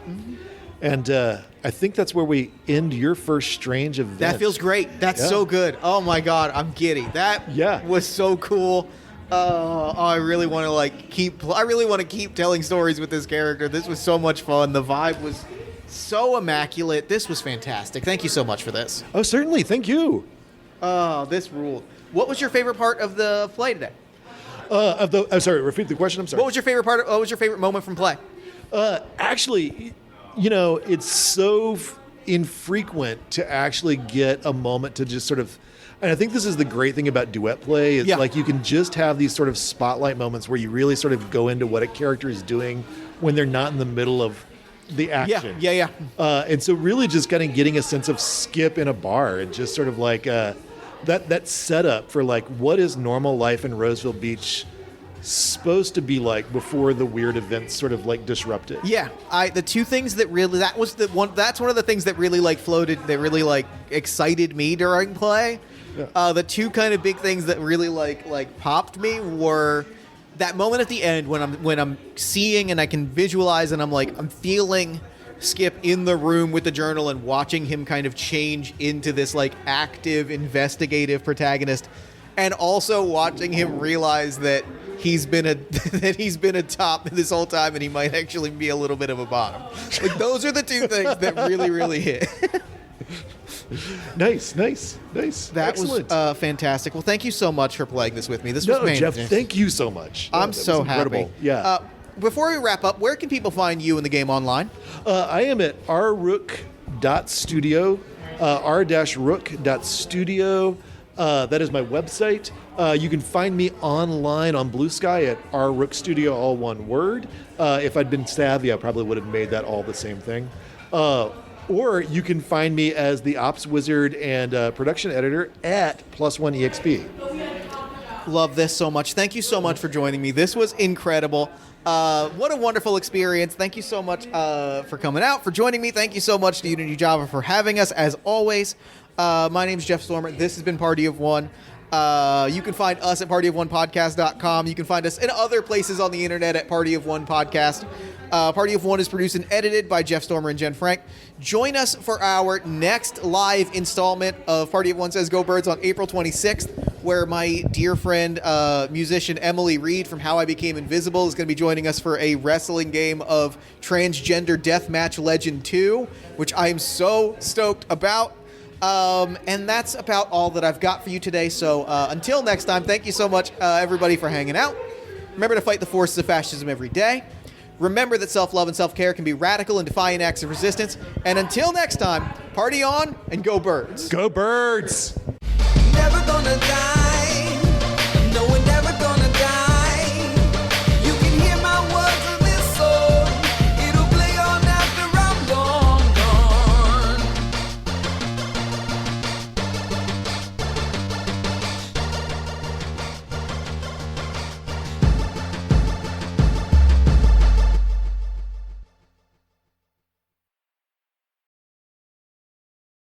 [SPEAKER 2] And I think that's where we end your first Strange event.
[SPEAKER 1] That feels great. That's so good. Oh my God, I'm giddy. That was so cool. I really want to keep telling stories with this character. This was so much fun. The vibe was so immaculate. This was fantastic. Thank you so much for this.
[SPEAKER 2] Oh, certainly. Thank you.
[SPEAKER 1] Oh, this ruled. What was your favorite part of the play today?
[SPEAKER 2] I'm sorry. Repeat the question. I'm sorry.
[SPEAKER 1] What was your favorite part? What was your favorite moment from play?
[SPEAKER 2] Actually, it's so infrequent to actually get a moment to just sort of, and I think this is the great thing about duet play. It's like you can just have these sort of spotlight moments where you really sort of go into what a character is doing when they're not in the middle of the action.
[SPEAKER 1] Yeah.
[SPEAKER 2] And so really just kind of getting a sense of Skip in a bar and just sort of like that setup for like what is normal life in Roseville Beach supposed to be like before the weird events sort of like disrupted.
[SPEAKER 1] Yeah, the two things that really that's one of the things that really like floated, that really like excited me during play. Yeah. The two kind of big things that really like popped me were that moment at the end when I'm seeing and I can visualize and I'm feeling Skip in the room with the journal and watching him kind of change into this like active investigative protagonist, and also watching him realize that he's been a top this whole time and he might actually be a little bit of a bottom. Like those are the two things that really hit.
[SPEAKER 2] Nice. That
[SPEAKER 1] Excellent. Was fantastic. Well, thank you so much for playing this with me. This was amazing.
[SPEAKER 2] Jeff, thank you so much.
[SPEAKER 1] I'm so happy.
[SPEAKER 2] Yeah.
[SPEAKER 1] Before we wrap up, where can people find you in the game online?
[SPEAKER 2] I am at rrook.studio, r-rook.studio. That is my website. You can find me online on Blue Sky at rrook studio, all one word. If I'd been savvy, I probably would have made that all the same thing. Or you can find me as the ops wizard and production editor at +1exp.
[SPEAKER 1] Love this so much. Thank you so much for joining me. This was incredible. What a wonderful experience. Thank you so much for coming out, for joining me. Thank you so much to Unity Java for having us, as always. My name's Jeff Stormer. This has been Party of One. You can find us at partyofonepodcast.com. You can find us in other places on the internet at Party of One Podcast. Party of One is produced and edited by Jeff Stormer and Jen Frank. Join us for our next live installment of Party of One Says Go Birds on April 26th, where my dear friend, musician Emily Reed from How I Became Invisible is going to be joining us for a wrestling game of Transgender Deathmatch Legend 2, which I am so stoked about. And that's about all that I've got for you today. So until next time, thank you so much, everybody, for hanging out. Remember to fight the forces of fascism every day. Remember that self-love and self-care can be radical and defiant acts of resistance. And until next time, party on and go birds.
[SPEAKER 2] Go birds!
[SPEAKER 3] Never gonna die.